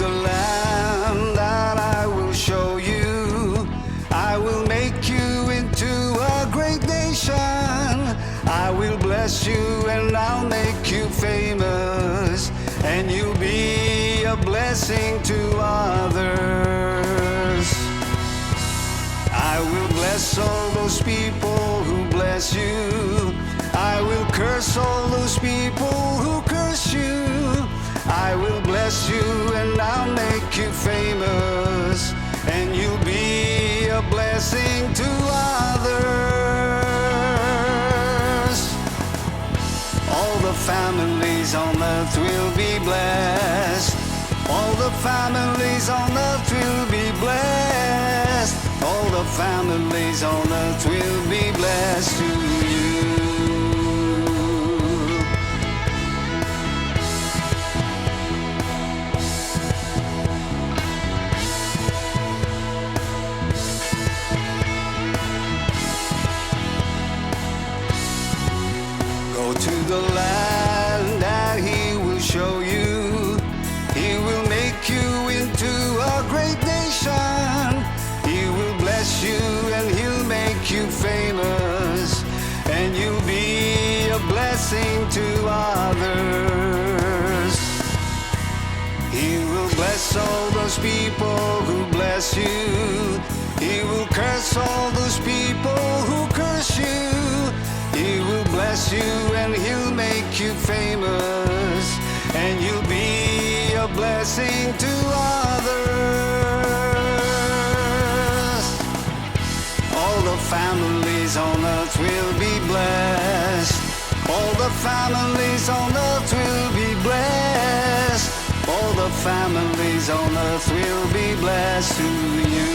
the land that I will show you. I will make you into a great nation. I will bless you and I'll make you famous, and you'll be a blessing to others. I will bless all those people who bless you. I will curse all those people who curse you. I will bless you and I'll make you famous, and you'll be a blessing to others. All the families on earth will be blessed. All the families on earth will be blessed. All the families on earth will be blessed to you. Go to the land that He will show you. He will make you into a great nation. He will bless you and He'll make you famous, and you'll be a blessing to others. He will bless all those people who bless you. He will curse all those people who curse you. He will bless you and He'll make you famous, and you'll be a blessing to others. All the families on earth will be blessed. All the families on earth will be blessed. All the families on earth will be blessed to you.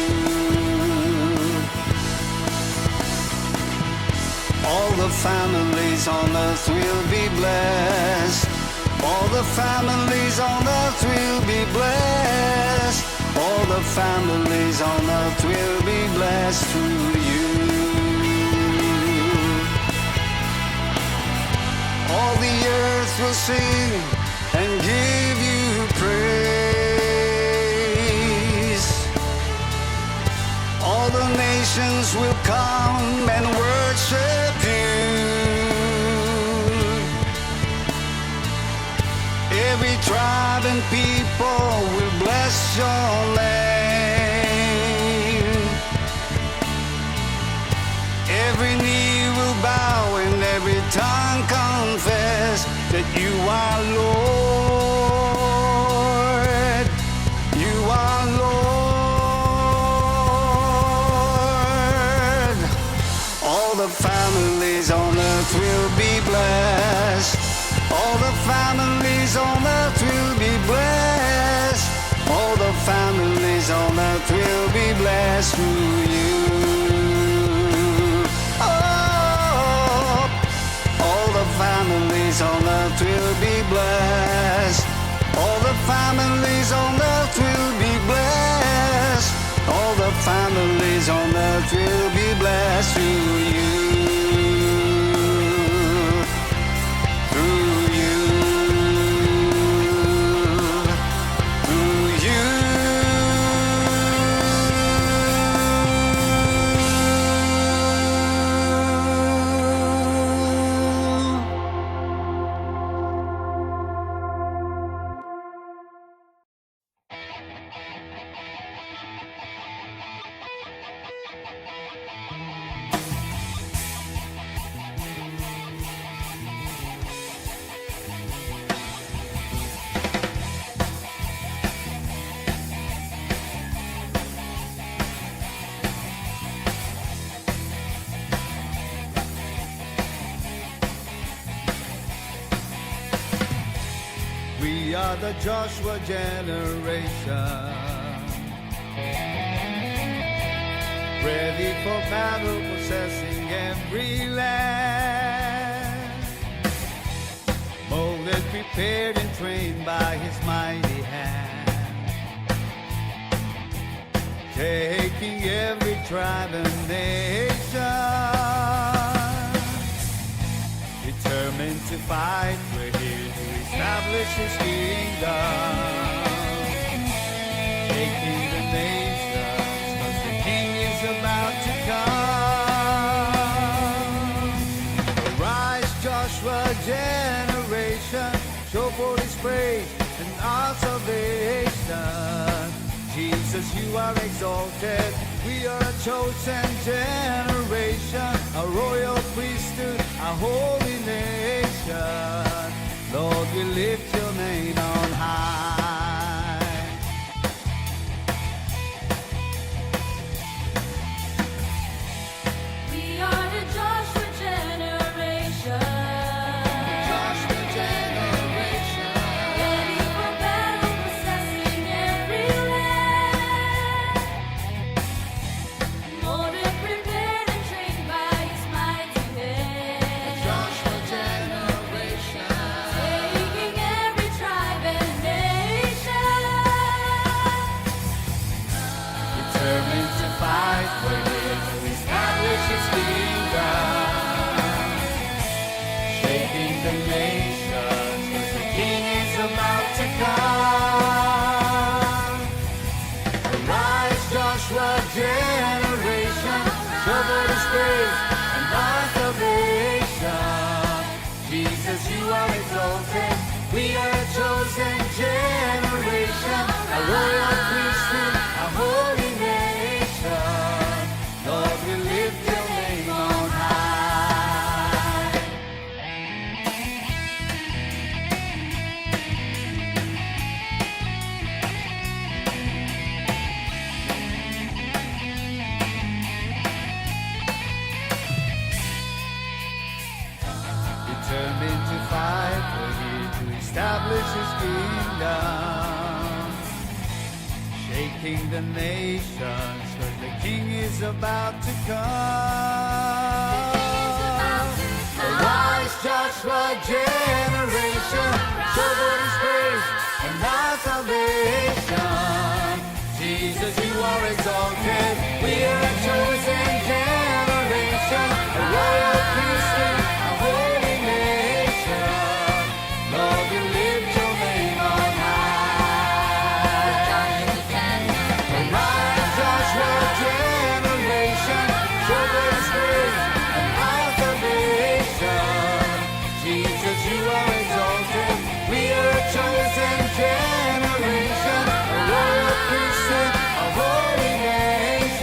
All the families on earth will be blessed. All the families on earth will be blessed. All the families on earth will be blessed through you. All the earth will sing and give you praise. All the nations will come and worship you. Every tribe and people will bless your name. Every knee will bow and every tongue confess that you are Lord. You are Lord. All the families on earth will be blessed. All the families on earth will be blessed. All the families on earth will be blessed through you. Oh, all the families on earth will be blessed. All the families on earth will be blessed. All the families on earth will be blessed through you. We are the Joshua generation, ready for battle, possessing every land, molded, prepared, and trained by His mighty hand, taking every tribe and nation, determined to fight. We're here to establish His kingdom. shaking the nations, 'cause the King is about to come. Arise, Joshua generation, show forth His praise and our salvation. Jesus, you are exalted. We are a chosen generation, a royal priesthood, a holy nation. Lord, we lift your name on high. We are the Joshua generation. Joshua generation, Ready for battle, possessing every land. Molded, prepared, and trained by His mighty hand. Joshua generation, Taking every tribe and nation. determined to fight for Him, to establish His kingdom. Shaking the nations, 'cause the King is about to come. Arise, Joshua generation, show forth His praise and our salvation. Jesus, you are exalted. We are a chosen generation, a royal priesthood, a holy nation. Lord, we lift your name on high. Determined to fight for Him, to establish His kingdom. Shaking the nations, 'cause the King is about to come. Arise, Joshua generation, show forth His praise and our salvation. Jesus, you are exalted. We are a chosen generation, a royal priesthood, a holy nation. Lord, we lift your name on high. Arise, Joshua generation, show forth His praise and our salvation. Jesus, you are exalted. We are a chosen generation, a royal priesthood, a holy nation.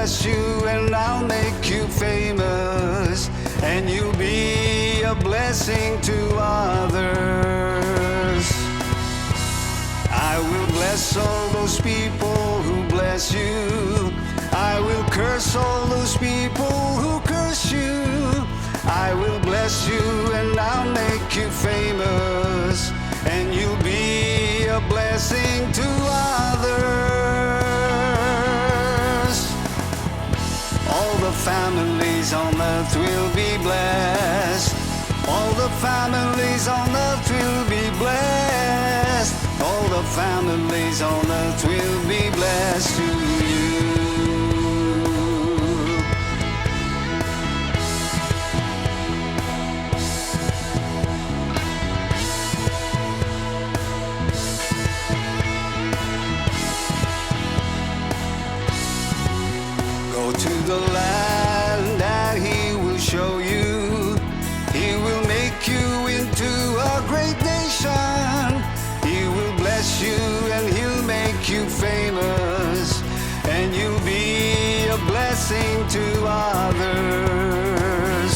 bless you and I'll make you famous, and you'll be a blessing to others. I will bless all those people who bless you. I will curse all those people who curse you. I will bless you and I'll make you famous, and you'll be a blessing to others. All the families on earth will be blessed. All the families on earth will be blessed. All the families on earth will be blessed to you. Go to the land that He will show you. He will make you into a great nation. He will bless you and He'll make you famous, and you'll be a blessing to others.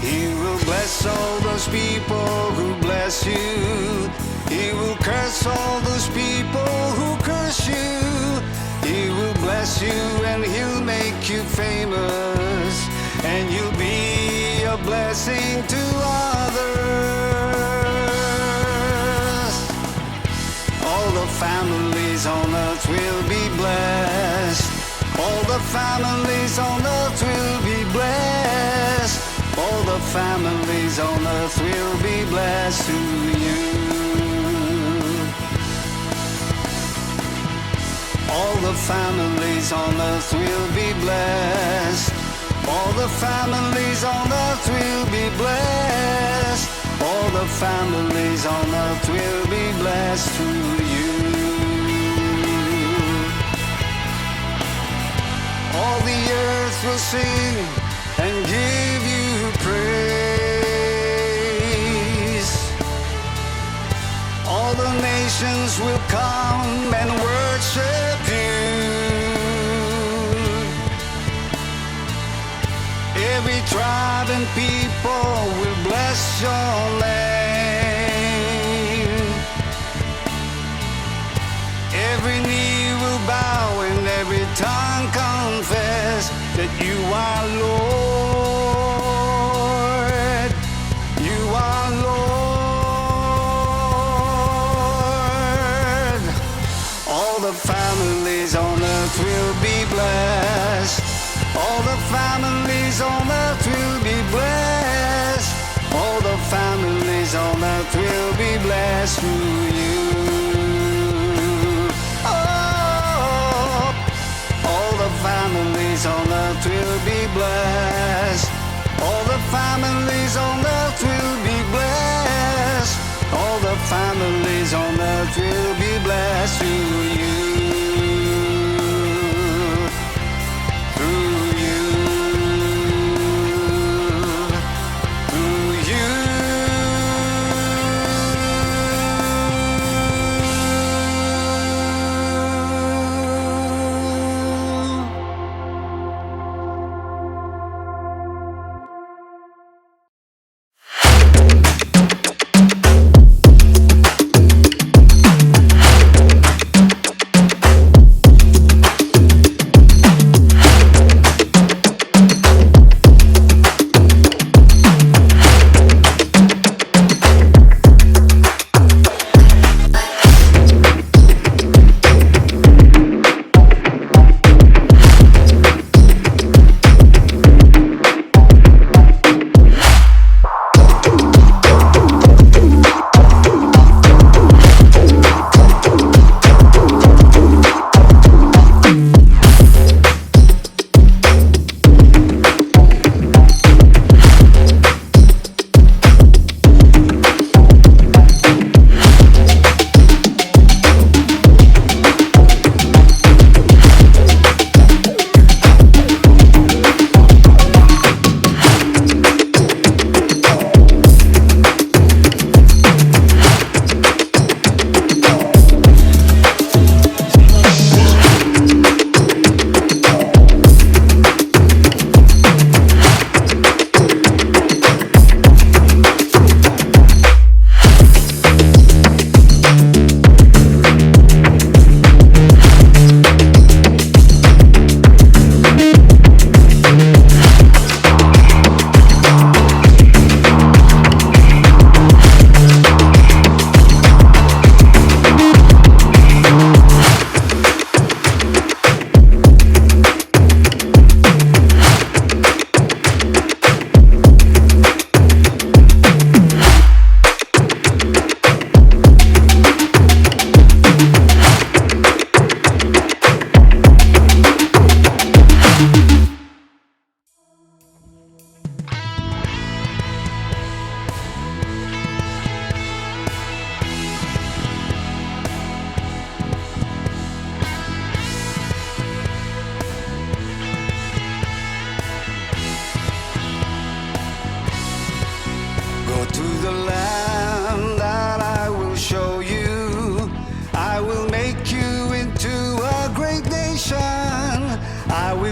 He will bless all those people who bless you. He will curse all those people who curse you. He will bless you and He'll make you famous, and you'll be a blessing to others. All the families on earth will be blessed. All the families on earth will be blessed. All the families on earth will be blessed through you. All the families on earth will be blessed. All the families on earth will be blessed. All the families on earth will be blessed through you. All the earth will sing and give you praise. All the nations will come and worship you. Every tribe and people will bless your name. Every knee will bow and every tongue confess that you are Lord. You are Lord. All the families on earth will be blessed. All the families on earth will be blessed. All the families on earth will be blessed through you. Oh, all the families on earth will be blessed. All the families on earth will be blessed. All the families on earth will be blessed through you.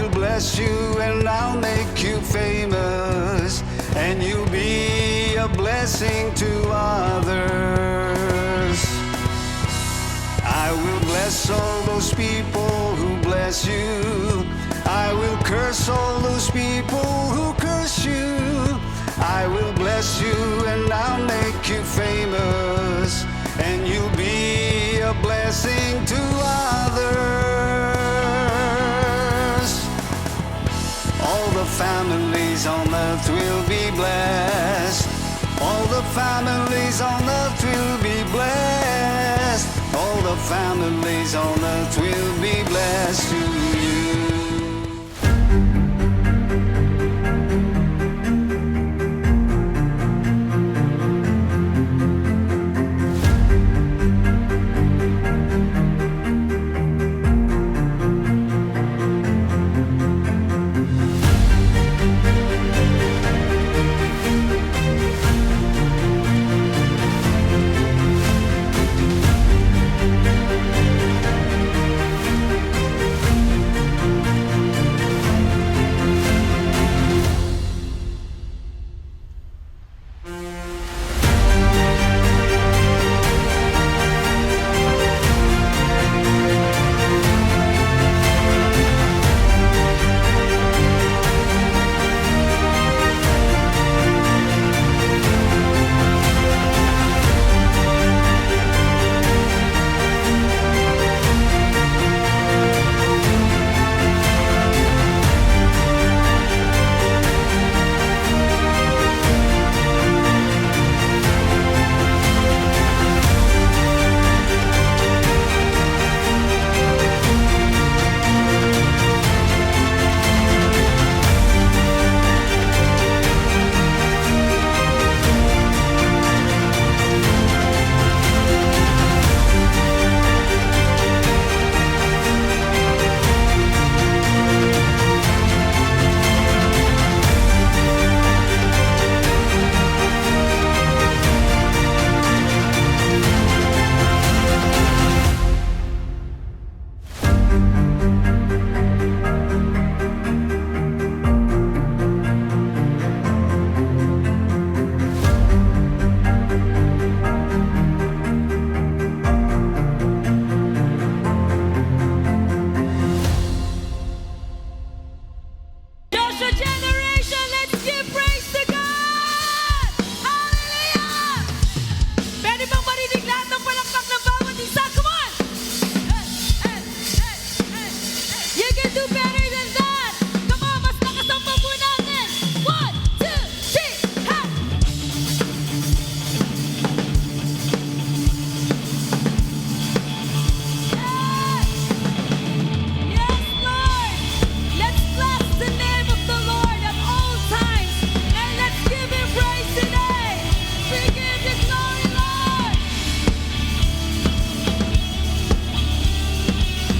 will bless you and I'll make you famous, and you'll be a blessing to others. I will bless all those people who bless you. I will curse all those people who curse you. I will bless you and I'll make you famous, and you'll be a blessing to others. All the families on earth will be blessed. All the families on earth will be blessed. All the families on earth will be blessed to you. Joshua generation, let's give praise to God! Hallelujah! Pwede bang marinig lahat ng palakpak ng bawat isa? Come on! Hey, hey, hey, hey, hey. You can do better than that! Come on, mas lakas ang papo natin! 1, 2, 3, ha! Yes, Lord! Let's bless the name of the Lord at all times, and let's give Him praise today. We give You glory, Lord.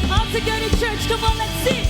All together, church, come on, let's sing.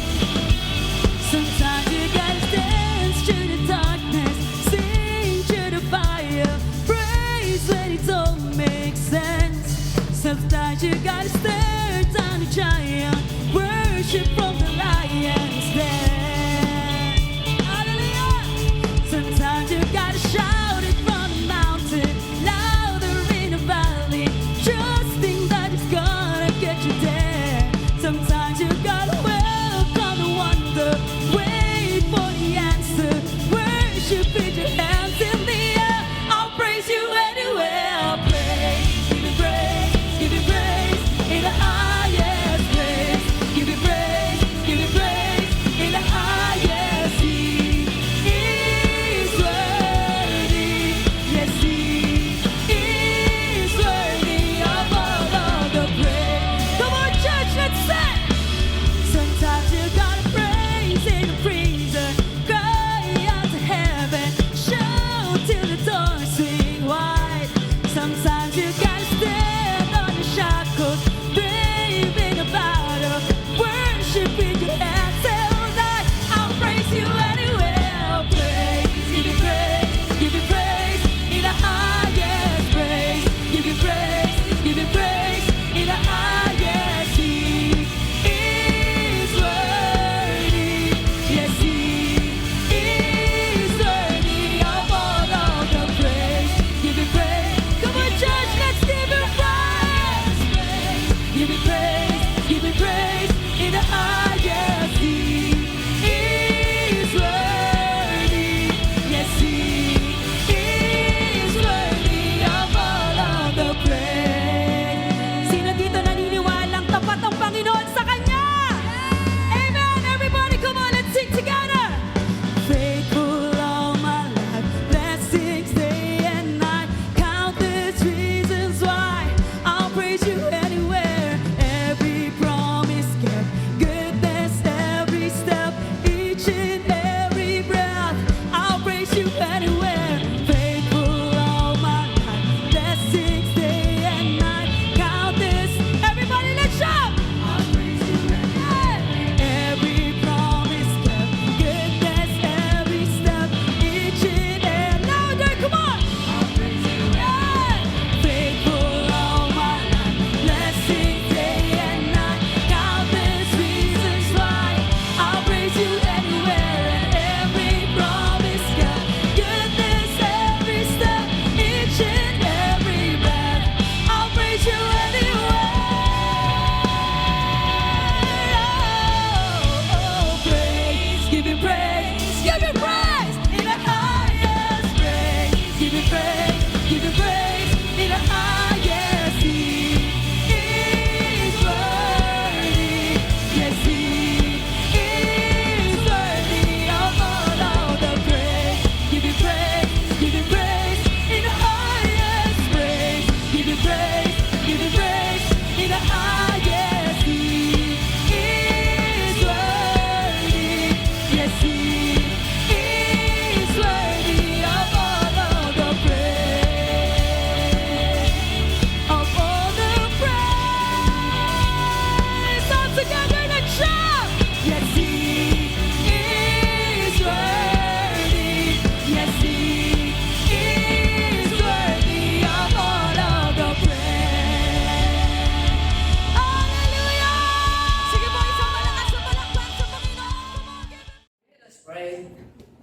pray.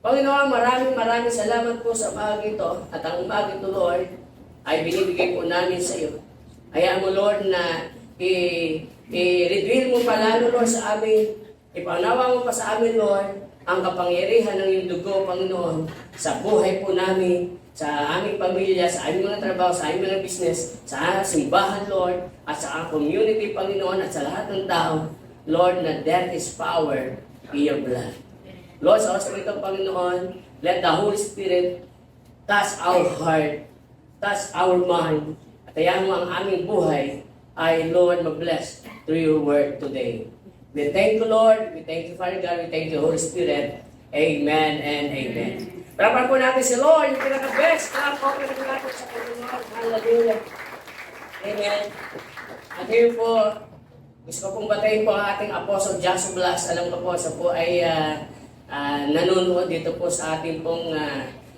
Panginoon, maraming salamat po sa umaga ito. At ang umaga ito, Lord, ay binibigay po namin sa iyo. Hayaan mo, Lord, na i-reveal mo palalo, Lord, sa amin. Ipanawa mo pa sa amin, Lord, ang kapangyarihan ng iyong dugo, Panginoon, sa buhay po namin, sa aming pamilya, sa aming mga trabaho, sa aming mga business, sa simbahan, Lord, at sa community, Panginoon, at sa lahat ng tao, Lord, na there is power in your blood. Lord, sa oras ito, Panginoon, let the Holy Spirit touch our heart, touch our mind, at hayaan mo ang aming buhay ay, Lord, mag-bless through your word today. We thank you, Lord. We thank you, Father God. We thank you, Holy Spirit. Amen and amen. Parapan po natin si Lord, yung pinaka-best. Parapan po natin sa Panginoon. Hallelujah. Amen. At yun po, gusto ko pong batayin po ang ating Apostle Joshua Blas. Alam ko po, siya po ay nanonood dito po sa ating pong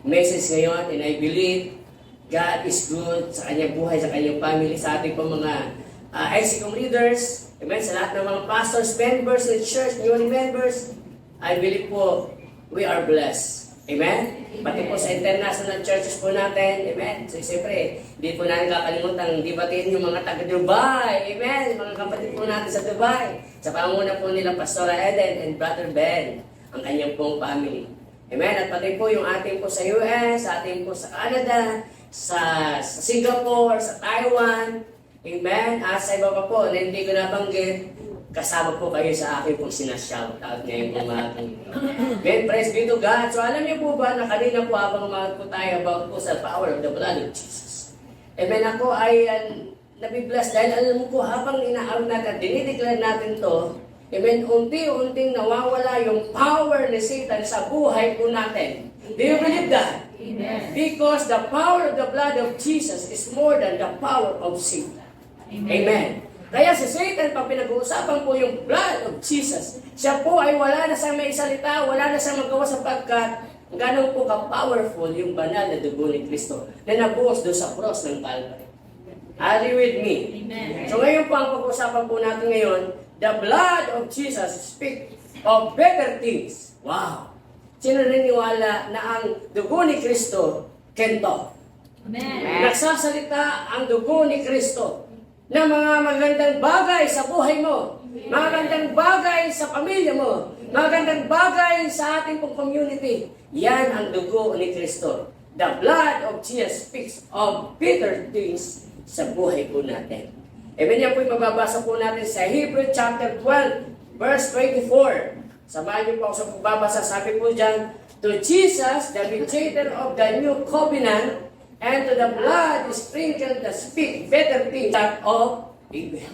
message ngayon. And I believe God is good sa kanyang buhay, sa kanyang family, sa ating pong mga ICCOM leaders. Amen. Sa lahat ng mga pastors, members ng church, newly members, I believe po, we are blessed. Amen? Pati po sa international churches po natin. Amen? So, siyempre, hindi po natin kakalimutan dibatiin yung mga taga-Dubai. Amen? Mga kapatid po natin sa Dubai. Sa panguna po nila, Pastora Eden and Brother Ben, ang kanyang pong family. Amen? At pati po yung ating po sa US, sa ating po sa Canada, sa Singapore, sa Taiwan. Amen? At sa iba pa po na hindi ko nabanggit, kasama po kayo sa akin pong sinashoutout ngayon po mga amen, praise be to God. So alam niyo po ba na kanina po habang mga po tayo about po sa power of the blood of Jesus. Amen, ako ay nabibless dahil alam mo po habang inaarap natin, dinideclare natin to, amen, unti-unting nawawala yung power ni Satan sa buhay po natin. Do you believe that? Amen. Because the power of the blood of Jesus is more than the power of Satan. Amen. Kaya si Satan, pag pinag-uusapan po yung blood of Jesus, siya po ay wala na sa may salita, wala na sa magawa sapagkat ganun po ka-powerful yung banal na dugo ni Kristo na nabuhos doon sa cross ng Calvary. Are you with me? Amen. So ngayon po ang pag-uusapan po natin ngayon, the blood of Jesus speaks of better things. Wow! Sino naniniwala na ang dugo ni Kristo can talk? Amen. Nagsasalita ang dugo ni Kristo na mga magandang bagay sa buhay mo, magandang bagay sa pamilya mo, magandang bagay sa ating pong community. Yan ang dugo ni Kristo. The blood of Jesus speaks of better things sa buhay po natin. Amen, yan po yung mababasa po natin sa Hebrew chapter 12, verse 24. Samahan niyo po ako sa pagbabasa. Sabi po dyan, to Jesus, the mediator of the new covenant, and to the blood sprinkled that speak better things of Abel.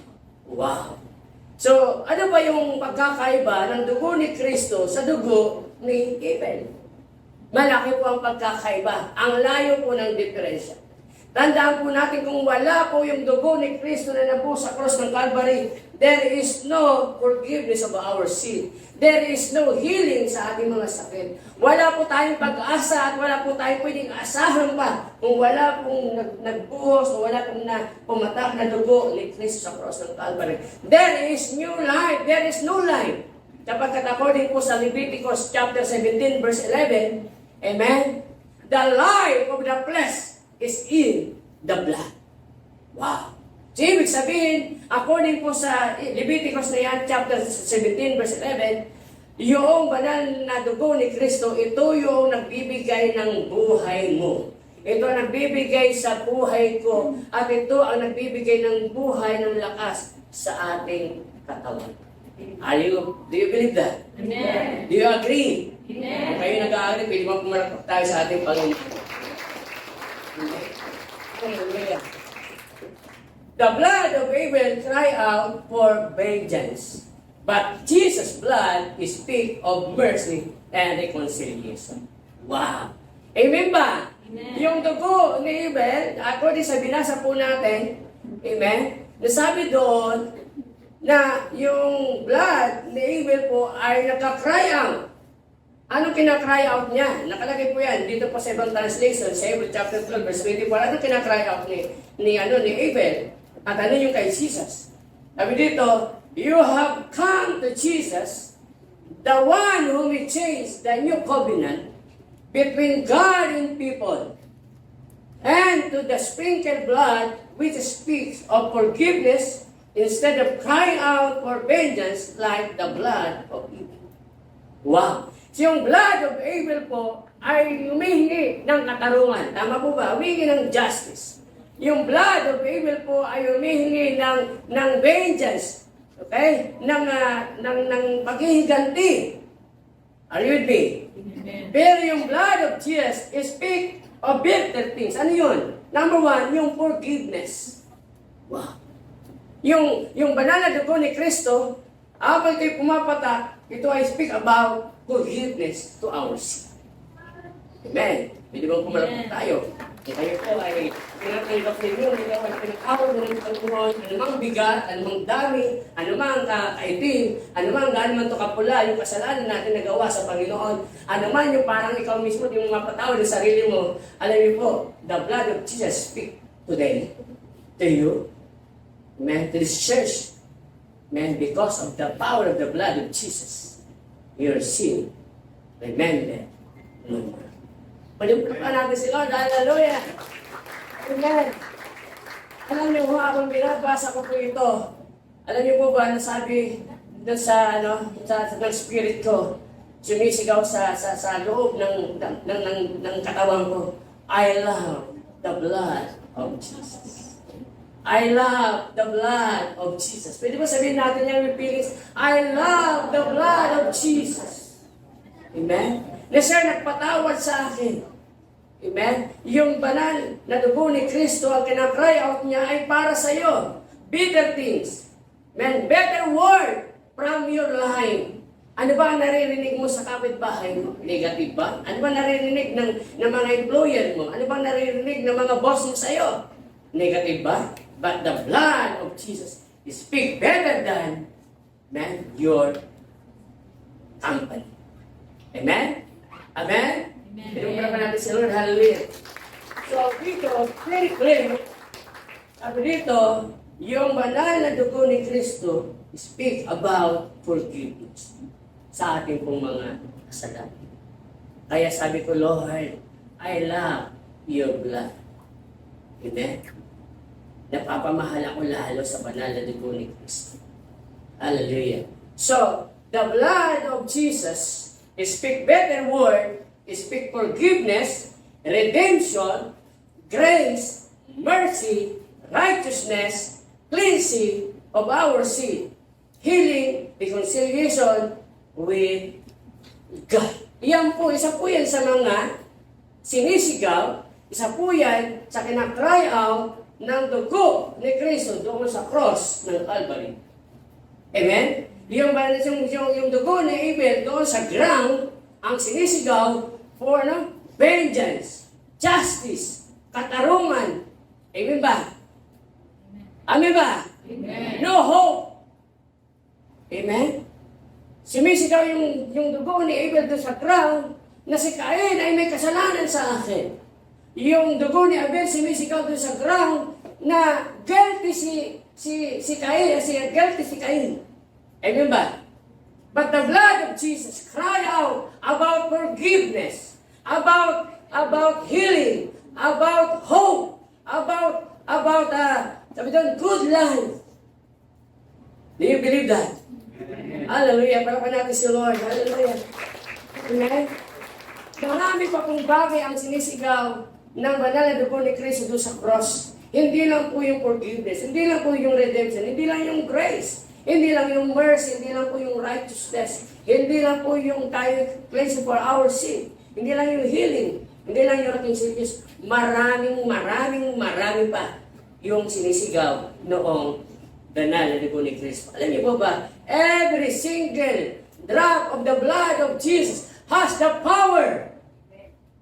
Wow! So, ano ba yung pagkakaiba ng dugo ni Kristo sa dugo ni Abel? Malaki po ang pagkakaiba. Ang layo po ng diferensya. Tandaan po natin kung wala po yung dugo ni Kristo na nabuhos sa cross ng Calvary, there is no forgiveness of our sin. There is no healing sa ating mga sakit. Wala po tayong pag-asa at wala po tayong pwedeng asahan pa kung wala pong nagbuhos o wala pong pumatak na dugo ni Kristo sa cross ng Calvary. There is new life. There is no life. Kapag according po sa Leviticus chapter 17 verse 11, amen, the life of the flesh is in the blood. Wow! So, ibig sabihin, according po sa Leviticus na yan, chapter 17, verse 11, yung banal na dugo ni Kristo, ito yung nagbibigay ng buhay mo. Ito ang nagbibigay sa buhay ko. At ito ang nagbibigay ng buhay ng lakas sa ating katawan. Do you believe that? Amen. Do you agree? Amen. Kung kayo nag-agree, pwede mo pumalakpak tayo sa ating Panginoon. The blood of Abel cry out for vengeance, but Jesus' blood speak of mercy and reconciliation. Wow! Amen ba? Amen. Yung dugo ni Abel, according sa binasa po natin, amen, nasabi doon na yung blood ni Abel po ay nagka-cry out. Ano kinakry out niya? Nakalagay po yan dito po sa ibang translation, sa Hebrew chapter 12 verse 24. Ano kinakry out ni Abel? At ano yung kay Jesus? Sabi dito, you have come to Jesus, the one who will change the new covenant between God and people, and to the sprinkled blood which speaks of forgiveness instead of crying out for vengeance like the blood of Abel. Wow! So yung blood of Abel po ay humihingi ng katarungan. Tama po ba? Humihingi ng justice. Yung blood of Abel po ay humihingi ng vengeance. Okay? Ng paghihiganti. Are you with me? Pero yung blood of Jesus speak of better things. Ano yun? Number one, yung forgiveness. Wow! Yung banal na dugo ni Kristo, habang kayo pumapatak, ito ay speak about forgiveness to our sin. Amen. Pwede bang pumalapit tayo? Kung kayo po ay pinatanggap ninyo, hindi ka ay pinag-awal ng Panginoon, anumang bigat, anumang dami, anumang kaitim, anumang gaano man ito kapula, yung kasalanan natin nagawa sa Panginoon, anuman yung parang ikaw mismo, yung mapatawad ng sarili mo, alam niyo po, the blood of Jesus speak today to you, amen, to this church, amen, because of the power of the blood of Jesus, your sin, remember, no more. Palimutan natin si Lord. Hallelujah. Amen. Alam niyo po, akong binabasa ko po ito. Alam niyo po ba, nasabi doon sa spirit ko, sumisigaw sa loob ng katawan ko, I love the blood of Jesus. I love the blood of Jesus. Pwede ba sabihin natin yung feelings? I love the blood of Jesus. Amen? Na siya nagpatawad sa akin. Amen? Yung banal na dugo ni Kristo, ang kinakry out niya ay para sa iyo. Better things. Amen? Better word from your line. Ano ba ang naririnig mo sa kapitbahay mo? Negative ba? Ano ba naririnig ng mga employer mo? Ano ba naririnig ng mga boss mo sa iyo? Negative ba? But the blood of Jesus speak better than, man, your company. Amen? Amen? Pinupala pa natin si Lord. Hallelujah. So, dito, very clear. Sabi dito, yung banal na dugo ni Kristo speak about forgiveness sa ating pong mga kasalanan. Kaya sabi ko, Lord, I love your blood. Amen? Napapamahal ako lalo sa banal na dugo ni Kristo. Hallelujah. So, the blood of Jesus speak better word, speak forgiveness, redemption, grace, mercy, righteousness, cleansing of our sin, healing, reconciliation with God. Iyan po, isa po yan sa mga sinisigaw, isa po yan sa kinakry out ng dugo ni Kristo doon sa cross ng Calvary. Amen? Yung dugo ni Abel doon sa ground, ang sinisigaw for vengeance, justice, katarungan. Amen ba? Amen ba? Amen. No hope. Amen? Sumisigaw yung dugo ni Abel doon sa ground na si Cain ay may kasalanan sa akin. Yung dugo ni Abel sumisigaw doon sa ground na guilty si Cain. Amen ba? But the blood of Jesus cry out about forgiveness, about healing, about hope, about sabi doon, good life. Do you believe that? Hallelujah. Palapan natin si Lord. Hallelujah. Amen? Marami pa pong bagay ang sinisigaw ng banal na dugo ni Kristo doon sa cross. Hindi lang po yung forgiveness, hindi lang po yung redemption, hindi lang yung grace, hindi lang yung mercy, hindi lang po yung righteousness, hindi lang po yung cleansing for our sin, hindi lang yung healing, hindi lang yung reconciliation. Marami pa yung sinisigaw noong banal na dugo ni Kristo. Alam niyo po ba, every single drop of the blood of Jesus has the power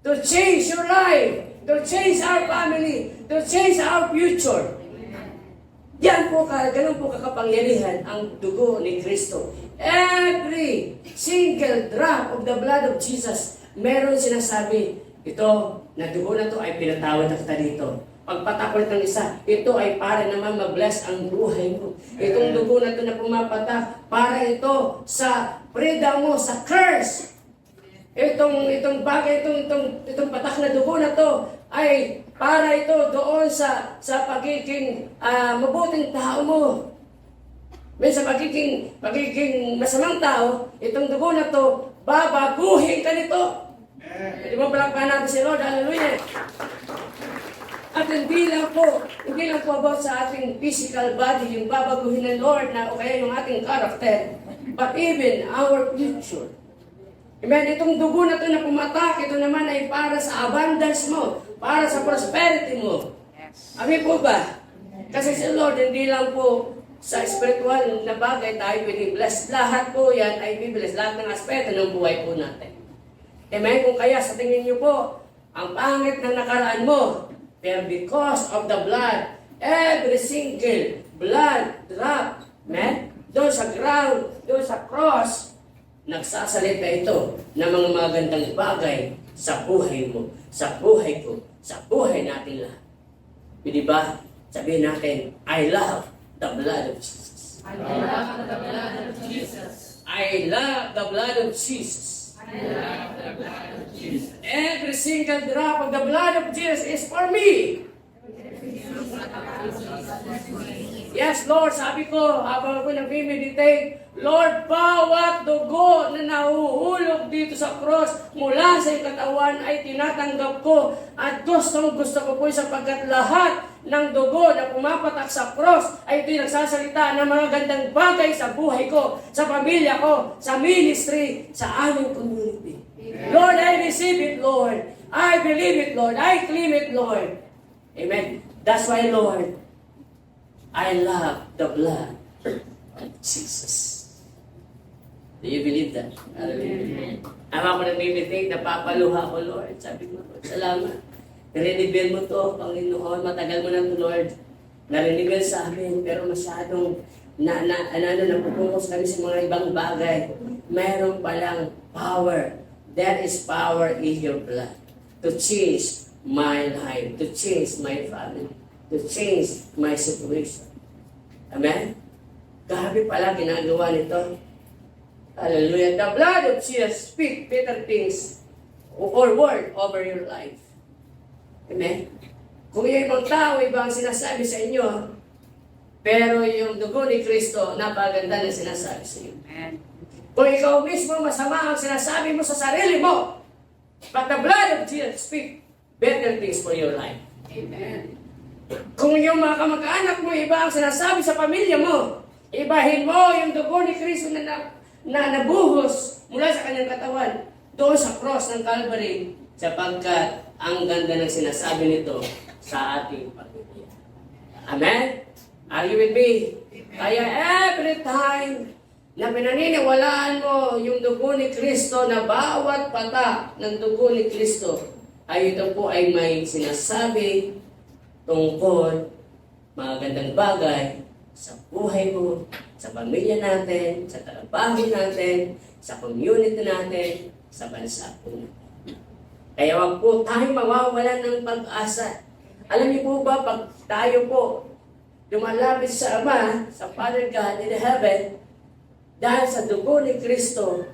to change your life, to change our family, to change our future. Yan po ganun po kakapangyarihan ang dugo ni Kristo. Every single drop of the blood of Jesus, meron sinasabi, ito, na dugo na to ay pinatawad na kita dito. Pagpatakot ng isa, ito ay para naman mag-bless ang buhay mo. Itong dugo na to na pumapatak, para ito sa freedom mo sa curse. Itong bagay, itong patak na dugo na to ay para ito doon sa pagiging mabuting tao mo. May sa pagiging masamang tao, itong dugo na to, babaguhin ka nito. Di ba palakpakan natin si Lord? Hallelujah! At hindi lang po about sa ating physical body, yung babaguhin ng Lord na o kaya yung ating character, but even our future. Amen? Itong dugo na ito na pumatak, ito naman ay para sa abundance mo, para sa prosperity mo. Amin po ba? Kasi si Lord, hindi lang po sa spiritual na bagay tayo binibless. Lahat po yan ay bibless. Lahat ng aspeto ng buhay po natin. Amen? Kung kaya sa tingin niyo po, ang pangit na nakaraan mo, pero because of the blood, every single blood drop, amen? Doon sa ground, doon sa cross, nagsasalita ito ng mga magandang bagay sa buhay mo, sa buhay ko, sa buhay natin lahat. Di ba? Sabihin natin, I love the blood of Jesus. I love the blood of Jesus. I love the blood of Jesus. I love the blood of Jesus. Every single drop of the blood of Jesus is for me. Yes, Lord, sabi ko, habang ako nag-meditate, Lord, bawat dugo na nahuhulog dito sa cross mula sa iyong katawan ay tinatanggap ko at gusto ko po sapagkat lahat ng dugo na pumapatak sa cross ay ito'y nagsasalita ng mga gandang bagay sa buhay ko, sa pamilya ko, sa ministry, sa aming community. Lord, I receive it, Lord. I believe it, Lord. I claim it, Lord. Amen. That's why, Lord, I love the blood of Jesus. Do you believe that? Hallelujah. Ako nag-meditate, napapaluha ko, Lord. Sabi ko, Lord, salamat. Nare-reveal mo to, Panginoon. Matagal mo na to, Lord. Nare-reveal sa amin, pero masyadong napupunos kami sa mga ibang bagay. Mayroon palang power. There is power in your blood to change my life, to change my family, to change my situation. Amen? Grabe pala ginagawa nito. Hallelujah. The blood of Jesus speak better things or word over your life. Amen? Kung yung ibang tao, ibang sinasabi sa inyo, pero yung dugo ni Kristo, napaganda na sinasabi sa inyo. Amen. Kung ikaw mismo masama ang sinasabi mo sa sarili mo, but the blood of Jesus speak better things for your life. Amen. Kung yung mga kamag-anak mo, iba ang sinasabi sa pamilya mo, ibahin mo yung dugo ni Kristo na nabuhos mula sa kanyang katawan doon sa cross ng Calvary sapagkat ang ganda ng sinasabi nito sa ating pamilya. Amen? Are you with me? Kaya every time na pinaniniwalaan mo yung dugo ni Kristo na bawat patak ng dugo ni Kristo ay ito po ay may sinasabi tungkol mga gandang bagay sa buhay mo, sa pamilya natin, sa trabaho natin, sa community natin, sa bansa po natin. Kaya wag po tayo mawawalan ng pag-asa. Alam niyo po ba, pag tayo po lumalapit sa Ama, sa Father God in heaven, dahil sa dugo ni Kristo,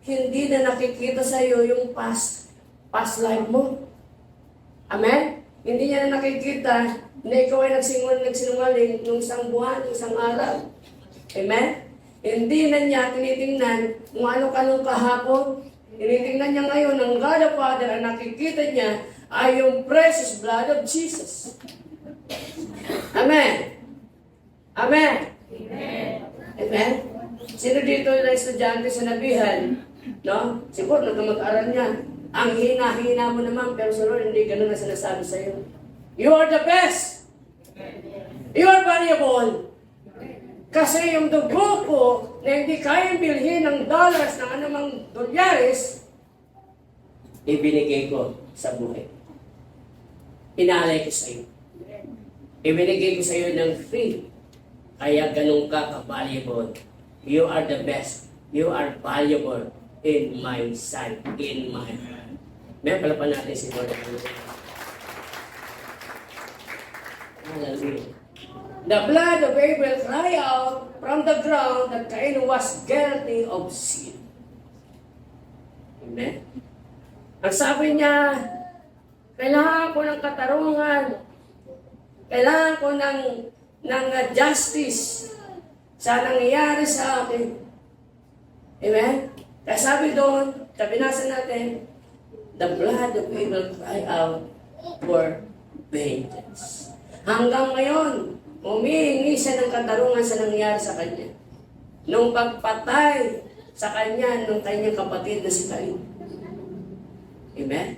hindi na nakikita sa iyo yung past life mo. Amen? Hindi niya na nakikita na ikaw ay nagsinungaling nung isang buwan, nung isang araw. Amen? Hindi na niya tinitingnan kung ano ka nung kahapon. Tinitingnan niya ngayon ng God the Father, ang nakikita niya ay yung precious blood of Jesus. Amen? Amen? Amen? Sino dito na estudyante sa nabihan? No? Siguro nagkamag-aral niya. Ang hina-hina mo naman, pero sa Lord, hindi ganun na sinasabi sa iyo. You are the best. You are valuable. Kasi yung dugo ko na hindi kayang bilhin ng dollars ng anumang dolyares, ibinigay ko sa buhay. Inalay ko sa iyo. Ibinigay ko sa iyo ng free. Kaya ganun ka ka-valuable. You are the best. You are valuable in my sight, in my heart. May palapan natin si Lord. Hallelujah. The blood of Abel cried out from the ground that Cain was guilty of sin. Amen? Ang sabi niya, kailangan ko ng katarungan. Kailangan ko ng justice sa nangyayari sa akin. Amen? Kaya sabi doon, binasa natin, the blood of Abel cried out for vengeance. Hanggang ngayon, humihingi siya ng katarungan sa nangyari sa kanya. Nung pagpatay sa kanya, nung kanyang kapatid na si Cain. Amen?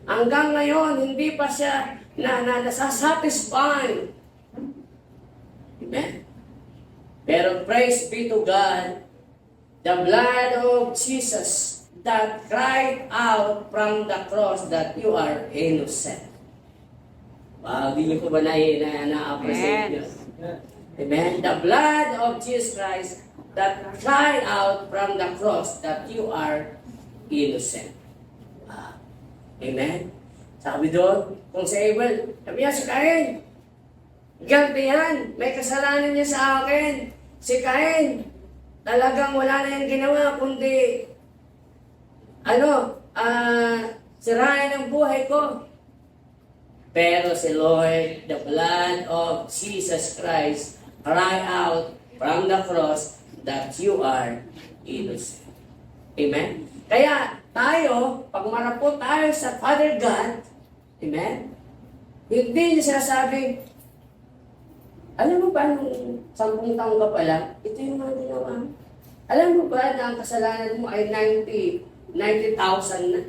Hanggang ngayon, hindi pa siya nasasatisfy. Amen? Pero praise be to God, the blood of Jesus that cried out from the cross that you are innocent. Wow, hindi ko ba na-appreciate yun? Amen? The blood of Jesus Christ that cried out from the cross that you are innocent. Wow. Amen? Sabi doon, kung si Abel, sabi niya si Cain, guilty yan, may kasalanan niya sa akin. Si Cain, talagang wala na yung ginawa, kundi, sirain ang buhay ko. Pero si Lord, the blood of Jesus Christ, cry out from the cross that you are innocent. Amen? Kaya tayo, pag marapot tayo sa Father God, amen? Hindi niya sinasabi, alam mo ba nung 10 taong ka pa lang, ito yung mga ginawa. Alam mo ba na ang kasalanan mo ay 90,000 na?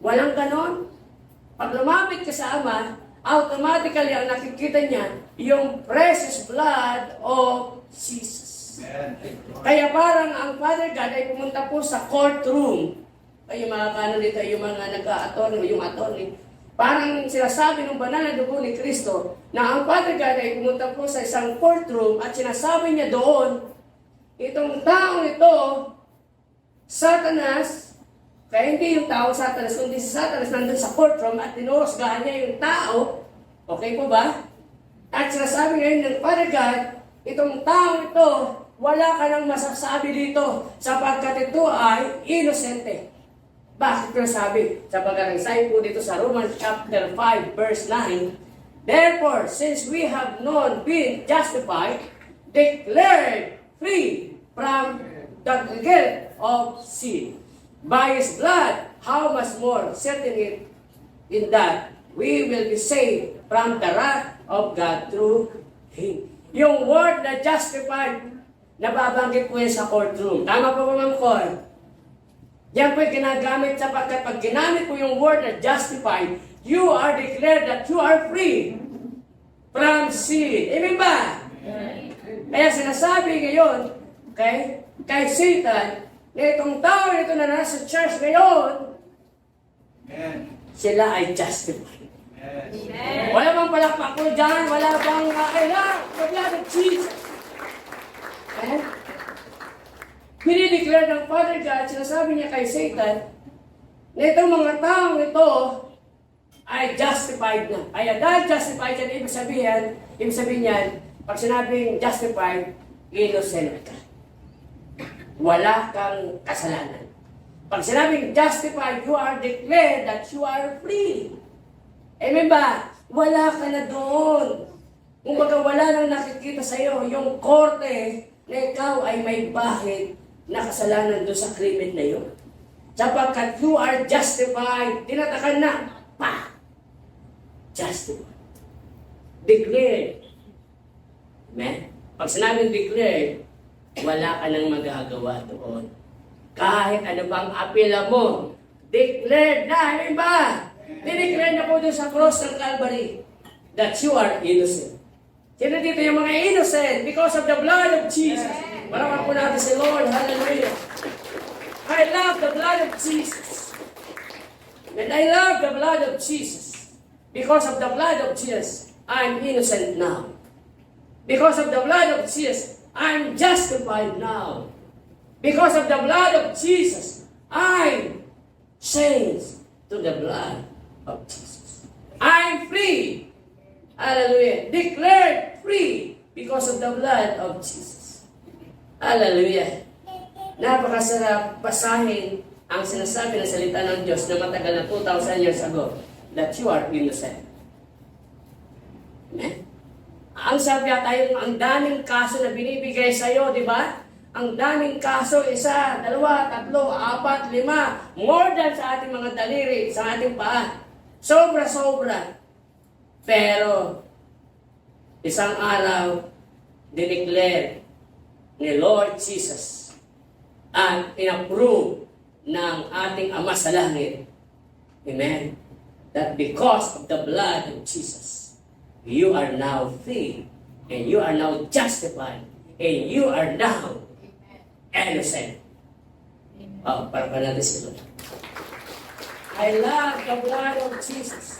Walang ganon. Pag lumapit ka sa Ama, automatically ang nakikita niya yung precious blood of Jesus. Kaya parang ang Father God ay pumunta po sa courtroom. Ay yung mga kanon dito, yung mga nag-a-attorney, yung attorney. Parang sinasabi ng banal na dugo ni Kristo na ang Father God ay pumunta po sa isang courtroom at sinasabi niya doon, itong taong ito, Satanas, kaya hindi yung tao Satanas, kundi si Satanas nandun sa courtroom at tinuhusgahan niya yung tao. Okay po ba? At sinasabi ngayon ng Father God, itong tao ito, wala ka nang masasabi dito sapagkat ito ay inosente. Bakit ko sabi? Sapagkat ang sabi po dito sa Romans chapter 5 verse 9, therefore, since we have known been justified, declared free from the guilt of sin. By His blood, how much more certain it in that we will be saved from the wrath of God through Him. Yung word na justified, nababanggit po yan sa courtroom. Tama po ba, Ma'am Cor? Yan po yung ginagamit sapagkat pag ginamit po yung word na justified, you are declared that you are free from sin. Amen ba? Kaya sinasabi ngayon, kay Satan, na itong tao nito na nasa church ngayon, sila ay justified. Wala bang palakpak ko dyan, wala bang kailangan, wala ng Jesus. Pinideclare ng Father God, sinasabi niya kay Satan, na itong mga taong ito ay justified na. Kaya dahil justified yan, ibig sabihin yan, pag sinabing justified, innocent ka. Wala kang kasalanan. Pag sinabing justified, you are declared that you are free. Amen ba? Wala ka na doon. Kung baga wala nang nakikita sa iyo, yung korte na ikaw ay may bahid na kasalanan doon sa krimen na yun. Sapagkat you are justified, tinatakan na, pa! Justified. Declared. Amen? Pag sinabing declared, wala ka nang magagawa doon. Kahit ano bang apela mo, declared na, amen ba? Dineclare na po doon sa cross ng Calvary that you are innocent. Sino dito yung mga innocent because of the blood of Jesus? Parawan po natin si Lord, hallelujah. I love the blood of Jesus. And I love the blood of Jesus. Because of the blood of Jesus, I'm innocent now. Because of the blood of Jesus, I'm justified now. Because of the blood of Jesus, I'm changed to the blood of Jesus. I'm free. Hallelujah. Declared free because of the blood of Jesus. Hallelujah. Napakasarap basahin ang sinasabi ng salita ng Diyos na matagal na 2,000 years ago, that you are innocent. Amen? Ang sabi tayo, ang daming kaso na binibigay sa iyo, di ba? Ang daming kaso, 1, 2, 3, 4, 5, more than sa ating mga daliri, sa ating paa. Sobra-sobra. Pero, isang araw, dineclare ni Lord Jesus at inapprove ng ating Ama sa Langit. Amen. That because of the blood of Jesus, you are now free, and you are now justified, and you are now innocent. Oh, para pa natin si Lord. I love the blood of Jesus.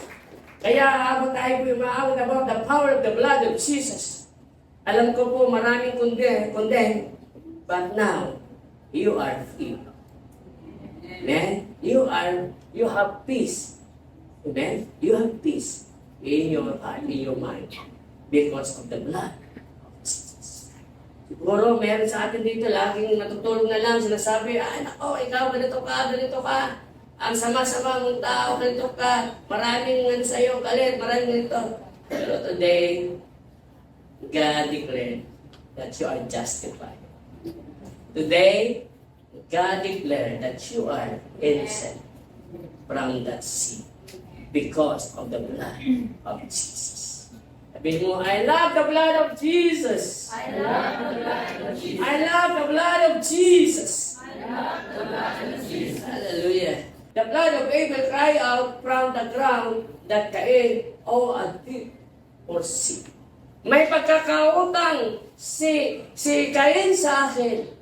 Kaya habang tayo po umaawit about the power of the blood of Jesus, alam ko po maraming condemn, but now, you are free. Amen? You have peace. Amen? You have peace in your heart, in your mind, because of the blood of Jesus. Siguro meron sa atin dito, laging natutulog na lang, sinasabi, ay nako, ikaw, ganito ka. Ang sama-sama mong tao, ganito ka. Maraming nga sa'yo, galit, maraming ganito. Pero today, God declared that you are justified. Today, God declared that you are innocent from that sin because of the blood of Jesus. Sabihin mo, I love the blood of Jesus. I love the blood of Jesus. I love the blood of Jesus. I love the blood of Jesus. Hallelujah. The blood of Abel cried out from the ground that Cain owed a debt or sin. May pagkakautang si Cain sa akin.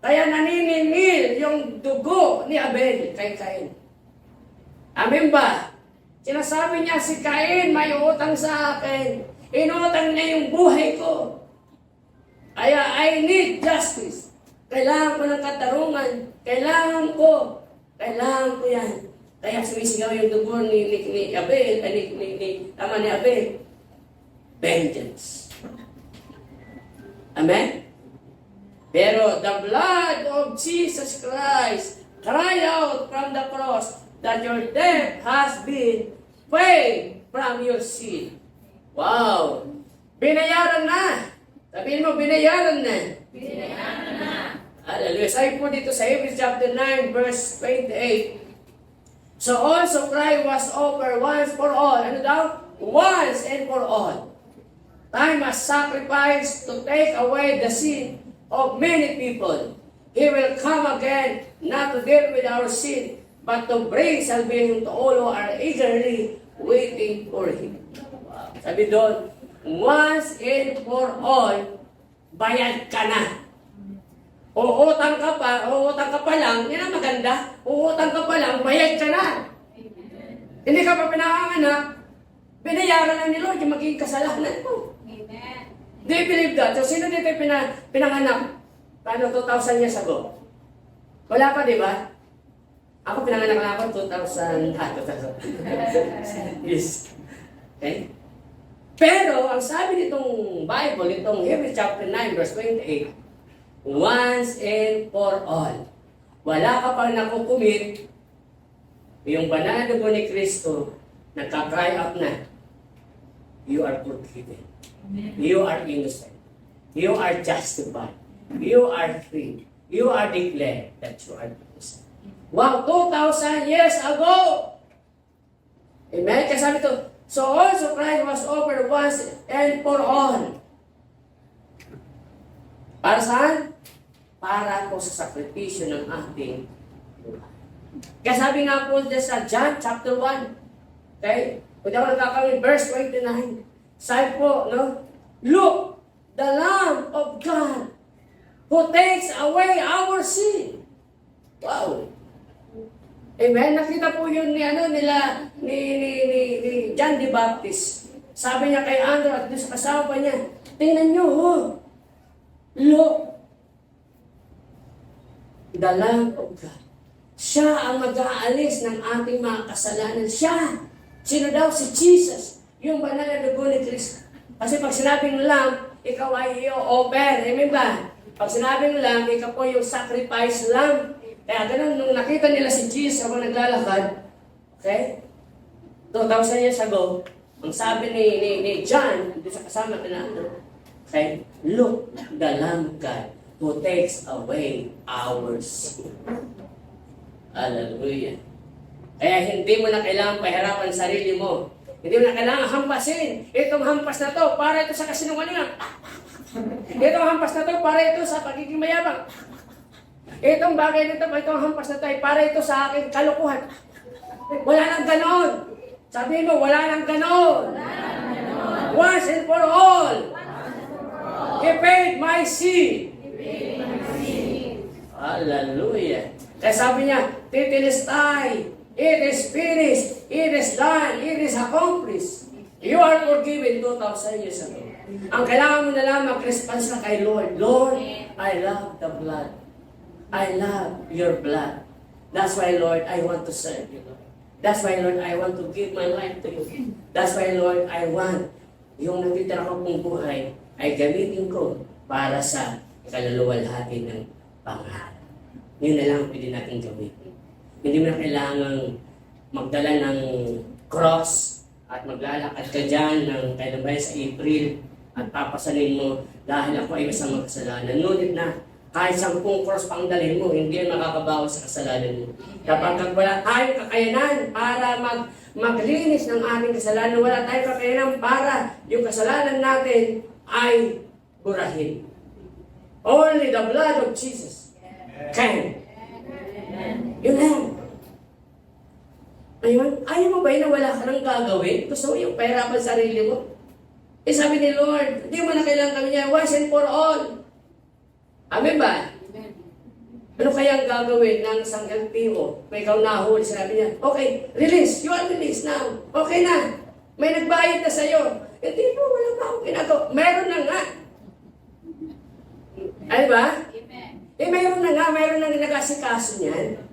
Kaya naniningil yung dugo ni Abel kay Cain. Amen ba? Sinasabi niya si Cain may utang sa akin. Inutang niya yung buhay ko. Kaya I need justice. Kailangan ko ng katarungan. Kailangan ko yan. Kaya sumisigaw yung dugo ni Abel, tama ni Abel. Vengeance. Amen? Pero the blood of Jesus Christ cried out from the cross that your debt has been paid from your sin. Wow! Binayaran na! Sabihin mo, binayaran na. Binayaran na. Hallelujah. Sabi po dito sa Hebrews chapter 9, verse 28. So also Christ was offered once for all. Ano daw? Once and for all. Time as sacrifice to take away the sin of many people. He will come again, not to deal with our sin, but to bring salvation to all who are eagerly waiting for Him. Wow. Sabi doon, once and for all, bayad ka na. Uutang ka pa lang, yan ang maganda. Uutang ka pa lang, bayad ka na. Hindi ka pa pinakanganak, binayaran lang ni Lord yung magiging kasalanan mo. Do you believe that? So, sino dito pinanganak? Paano 2,000 years ago? Wala pa, di ba? Ako pinanganak na ako 2,000. Yes. Okay? Pero, ang sabi nitong Bible, itong Hebrews chapter 9, verse 28, once and for all. Wala ka pang nakukumit, yung banal na dugo ni Kristo, nagka-cry out na, you are forgiven. You are innocent. You are justified. You are free. You are declared that you are innocent. Wow, 2,000 years ago! Amen? Kaya sabi ito, so also Christ was offered once and for all. Para saan? Para po sa sakripisyo ng ating buhay. Kaya sabi nga po sa John chapter 1, okay? Kung ako nagkakamit, verse 29, sabi po, no? Look, the Lamb of God who takes away our sin. Wow. Amen? Nakita po yun ni John the Baptist. Sabi niya kay Andrew at sa kasama niya, tingnan niyo, look, the Lamb of God. Siya ang mag-aalis ng ating mga kasalanan. Siya. Sino daw? Si Jesus. Yung banal na dugo ni Kristo. Kasi pag sinabing Lamb, ikaw ay i-offer. Amen ba? Pag sinabing lamb, ikaw po yung sacrifice lamb. Kaya ganun, nung nakita nila si Jesus habang naglalakad, okay? 2,000 years ago, ang sabi ni John, doon sa kasama na okay? Look, the Lamb God who takes away our sin. Hallelujah. Kaya hindi mo na kailangan pahirapan ang sarili mo. Hindi mo na kailangan hampasin. Itong hampas na to, para ito sa kasinungalingan. Itong hampas na to, para ito sa pagiging mayabang. Itong bagay nito, itong hampas na to, ay para ito sa aking kalukuhan. Wala nang ganon. Sabihin mo, wala nang ganon. Once and for all. He paid my sin. Hallelujah. Kaya sabi niya, Tetelestai. It is finished. It is done. It is accomplished. You are forgiven 2,000 years ago. Ang kailangan mo na lang mag-response na kay Lord. Lord, I love the blood. I love your blood. That's why, Lord, I want to serve you. That's why, Lord, I want to give my life to you. That's why, Lord, I want yung natitira ko pong buhay ay gamitin ko para sa kaluluwalhati ng pangalan. Yun na lang pwede natin gawin. Hindi mo na kailangang magdala ng cross at maglalakad ka dyan ng kailangan sa April at papasalin mo dahil ako ay isang makasalanan. Ngunit na kahit 10 cross pang dalhin mo, hindi yan makakabawas sa kasalanan mo. Kapag wala tayong kakayanan para maglinis ng aming kasalanan, wala tayong kakayanan para yung kasalanan natin ay burahin. Only the blood of Jesus can. Yun lang. Ayun, ayaw mo ba yun na wala ka nang gagawin? Gusto mo yung pahirapan sa sarili mo? Eh sabi ni Lord, hindi mo na kailangan kami niya, once and for all. Amen ba? Ano kaya ang gagawin ng isang LTO? May ikaw nahuli, sinabi niya, okay, release, you are released now. Okay na, may nagbayad na sa'yo. Hindi po, wala pa akong ginagawa. Meron na nga. Ay ba? Eh, meron na nag-asikaso niyan.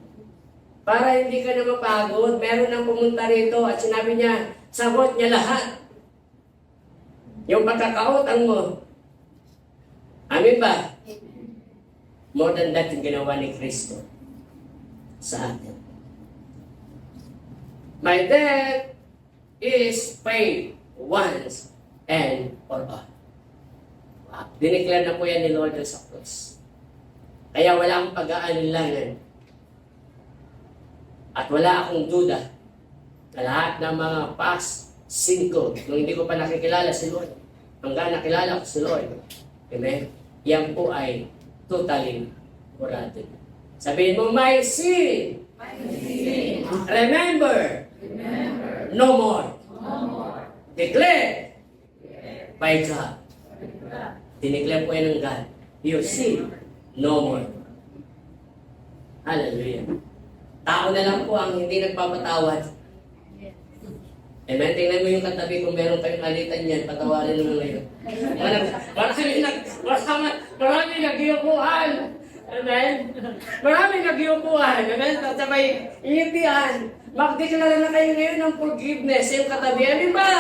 Para hindi ka na mapagod, meron nang pumunta rito at sinabi niya, sagot niya lahat. Yung pagkakautang mo. Amin ba? More than that yung ginawa ni Kristo sa atin. My debt is paid once and for all. Wow. Dineclare na po yan ni Lord sa cross. Kaya wala akong pag-aanilangan. At wala akong duda na lahat ng mga past 5, nung hindi ko pa nakikilala si Lord, hanggang nakilala ko si Lord, amen, yan po ay totally kurado. Sabihin mo, my sin. Remember. No more. Declare. By God. Dineclare po yan ng God. Your sin. No more. Hallelujah. Tao na lang po ang hindi nagpapatawad. Amen. Tingnan mo yung katabi kung meron kayong alitan yan, patawarin mo ngayon. Marami nag-iupuhan. Amen. Marami nag-iupuhan. Amen. Sabay, iintihan. Magdeklara na kayo ngayon ng forgiveness sa iyong katabi. Amen ba?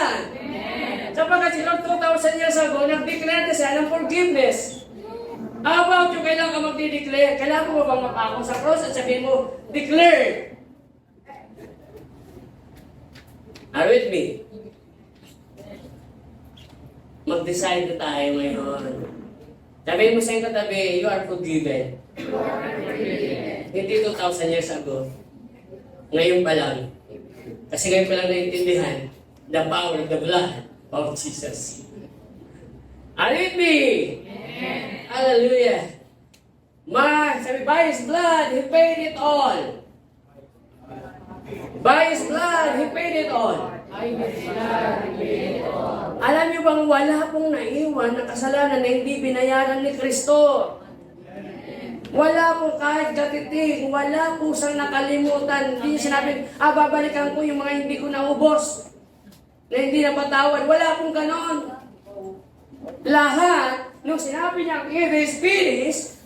Sapagkat si Lord 2,000 years ago, nag-declare na siya ng forgiveness. How about yung kailangan ka magdi-declare? Kailangan mo bang mapako sa cross at sabihin mo, declare. Are with me? Mag-decide na tayo ngayon. Sabihin mo sa iyong katabi, you are forgiven. Hindi 2,000 years ago. Ngayon pa lang. Kasi ngayon pa lang naintindihan the power of the blood of Jesus. Are with me? Hallelujah. Sabi, by His blood, He paid it all. By His blood, He paid it all. Alam niyo bang wala pong naiwan na kasalanan na hindi binayaran ni Kristo? Wala pong kahit gatiting, wala pong siyang nakalimutan. Hindi niya sinabing, babalikan ko yung mga hindi ko naubos, na hindi napatawad. Wala pong ganon. Lahat, nung sinabi niya, it is finished,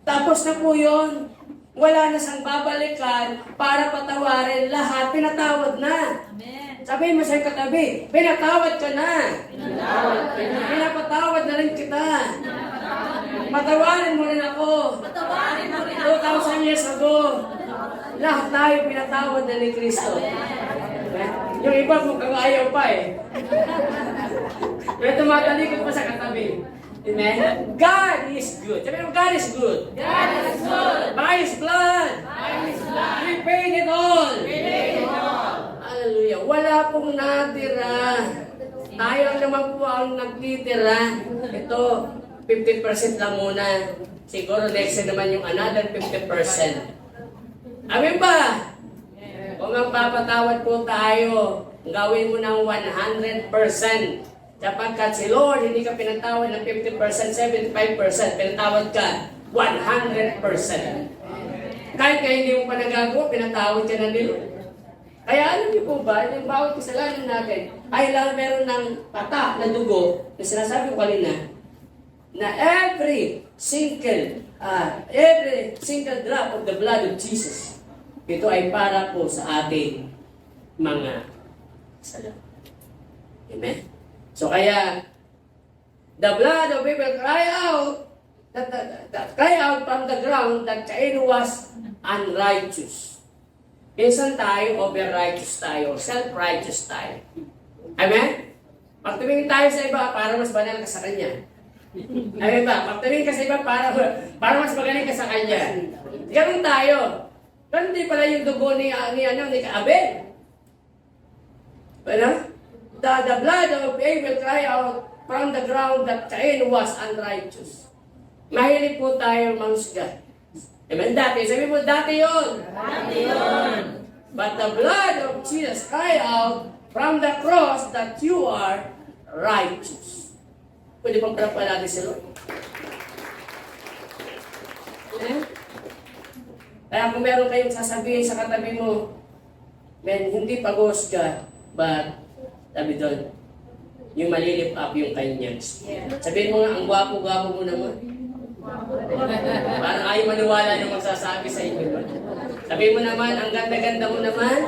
tapos na po yun. Wala na siyang babalikan para patawarin lahat. Pinatawad na. Amen. Sabihin mo sa iyong katabi, pinatawad ka na. Pinapatawad na rin kita. Patawarin mo rin ako. 2,000 years ago. Lahat tayo pinatawad na ni Kristo. Yung iba mukhang ayaw pa eh. Pero tumatalikod pa sa katabi. Amen? God is good. Sabi mo, God is good. God is good. By His blood. By His blood. We paid it all. We paid it all. Hallelujah. Wala pong natira. Tayo lang naman po ang nagtitira. Ito, 50% lang muna. Siguro next year naman yung another 50%. Amin ba? Kung magpapatawad po tayo, gawin mo ng 100%. Sapagkat si Lord, hindi ka pinatawad ng 50%, 75%, pinatawad ka 100%. Kahit nga hindi mo pa nagagawa, pinatawad ka na ni Lord. Kaya alam niyo po ba, yung bawat kasalanan natin, ay lang meron ng pata na dugo, na sinasabi ko kanina, na every single drop of the blood of Jesus, ito ay para po sa ating mga kasalanan. Amen? So kaya, the blood of people cry out, that cry out from the ground that Cain was unrighteous. Minsan tayo, over-righteous tayo, self-righteous tayo. Amen? Pag tumingin tayo sa iba, para mas banal ka sa kanya. Amen ba? Pag tumingin ka sa iba, para mas magaling ka sa kanya. Ganun tayo. Ganun din pala yung dugo ni Abel. Ano? The blood of Abel cry out from the ground that Cain was unrighteous. Mahilig po tayo mangsga. Amen? Dati. Sabi mo, dati yun. Dati yun. But the blood of Jesus cry out from the cross that you are righteous. Pwede pang pala natin si Lord. Amen? Kaya kung meron kayong sasabihin sa katabi mo, men, hindi pagos ka, but sabi doon, yung malilip up yung kanyang. Sabihin mo nga, ang gwapo-gwapo mo naman. Parang ayaw maniwala yung magsasabi sa inyo. Sabihin mo naman, ang ganda-ganda mo naman.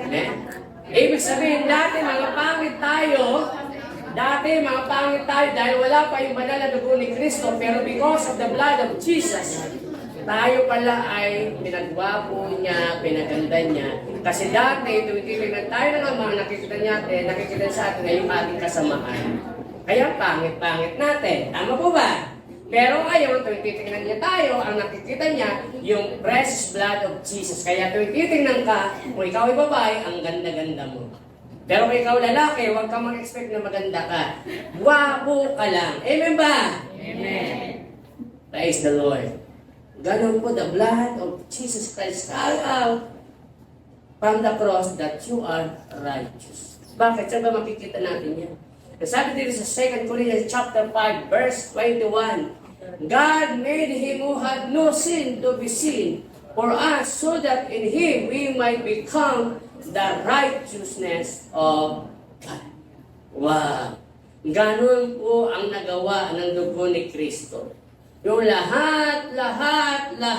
Eh? Ibig sabihin, dati mga pangit tayo dahil wala pa yung banal na dugo ni Kristo, pero because of the blood of Jesus, tayo pala ay pinagwapo niya, pinaganda niya. Kasi dati, tumitignan tayo ng Ama, nakikita sa atin na yung ating kasamaan. Kaya pangit-pangit natin. Tama po ba? Pero ngayon, tumitignan niya tayo, ang nakikita niya, yung precious blood of Jesus. Kaya tumitignan ka, kung ikaw ay babae, ang ganda-ganda mo. Pero kung ikaw lalaki, huwag ka mag-expect na maganda ka. Wapo ka lang. Amen ba? Amen. Praise the Lord. Ganon po, the blood of Jesus Christ call out from the cross that you are righteous. Bakit? Saan ba makikita natin yan? Sabi dito sa 2 Corinthians chapter 5, verse 21, God made Him who had no sin to be sin for us, so that in Him we might become the righteousness of God. Wow! Ganon po ang nagawa ng dugo ni Kristo. Yung lahat na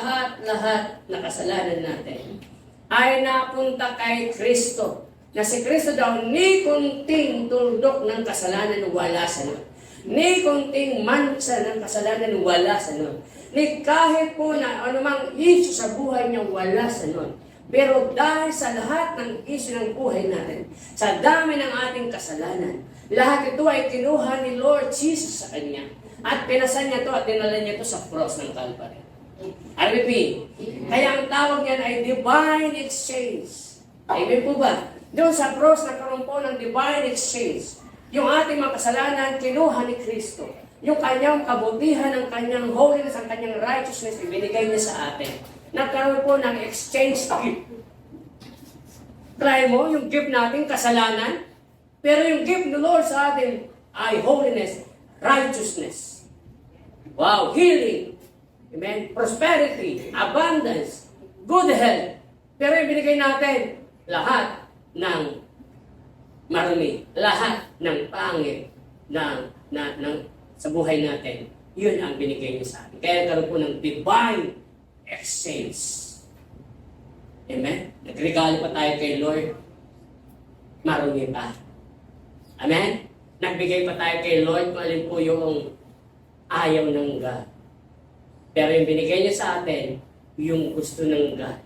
kasalanan natin ay napunta kay Kristo. Na si Kristo daw, ni kunting tuldok ng kasalanan wala sa nun. Ni kunting mansa ng kasalanan wala sa nun. Ni kahit po na anumang issue sa buhay niya wala sa nun. Pero dahil sa lahat ng issue ng buhay natin, sa dami ng ating kasalanan, lahat ito ay kinuha ni Lord Jesus sa Kanya. At pinasan niya to at dinala niya to sa cross ng Calvary. I repeat, kaya ang tawag niyan ay divine exchange. Amen po ba? Doon sa cross nagkaroon po ng divine exchange. Yung ating mga kasalanan, kinuha ni Kristo. Yung kanyang kabutihan, ang kanyang holiness, ang kanyang righteousness, ibinigay niya sa atin. Nagkaroon po ng exchange gift. Try mo, yung gift natin, kasalanan. Pero yung gift ng Lord sa atin ay holiness, righteousness. Wow, healing. Amen. Prosperity, abundance, good health. Pero ibinigay natin lahat ng marumi, lahat ng pangit sa buhay natin. Yun ang binigay niya sa atin. Kaya karoon po ng divine exchange. Amen? Nagregalo pa tayo kay Lord. Marungi pa. Amen? Nagbigay pa tayo kay Lord kung alin po yung ayaw ng God. Pero yung binigay niya sa atin, yung gusto ng God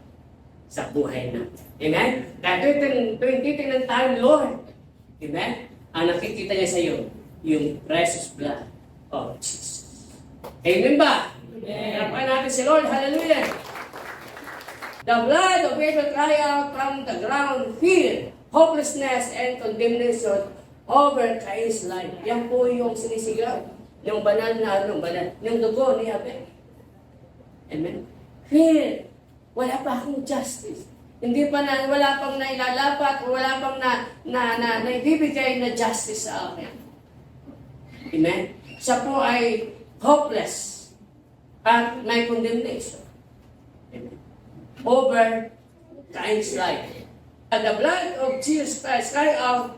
sa buhay natin. Amen? Kaya titingnan tayo, Lord. Amen? Ang nakikita niya sa iyo, yung precious blood of Jesus. Amen ba? Harapan natin si Lord. Hallelujah. The blood of Abel cry out from the ground, fear, hopelessness, and condemnation over Cain's life. Yan po yung sinisigaw ng banal na ng dugo ni Abel. Amen? Fear. Wala pa akong justice. Wala pang nailalapat, wala pang naibibigay na justice sa akin. Amen? Siya po ay hopeless at may condemnation. Amen? Over Cain's life. And the blood of Jesus Christ cry out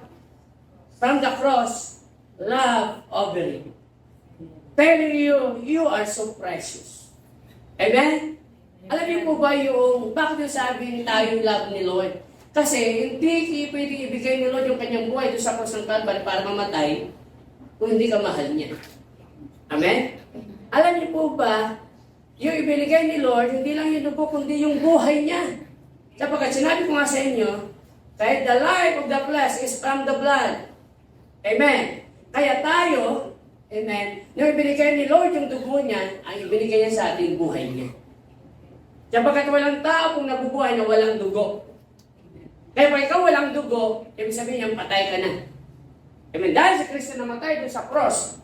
from the cross, love over you. Telling you, you are so precious. Amen? Alam niyo po ba yung, bakit yung sabi ni tayo love ni Lord? Kasi hindi pwede ibigay ni Lord yung kanyang buhay doon sa cross ng Calvary para mamatay kung hindi ka mahal niya. Amen? Alam niyo po ba, yung ibinigay ni Lord, hindi lang yung dugo, kundi yung buhay niya. Sapagkat sinabi ko nga sa inyo, kahit the life of the flesh is from the blood. Amen. Kaya tayo, amen, nung ibinigay ni Lord yung dugo niya, ang ibinigay niya sa ating buhay niya. Sapagkat walang tao kung nabubuhay na walang dugo. Kaya pag ikaw walang dugo, ibig sabihin niya, patay ka na. Amen. Dahil si Kristo namatay doon sa cross,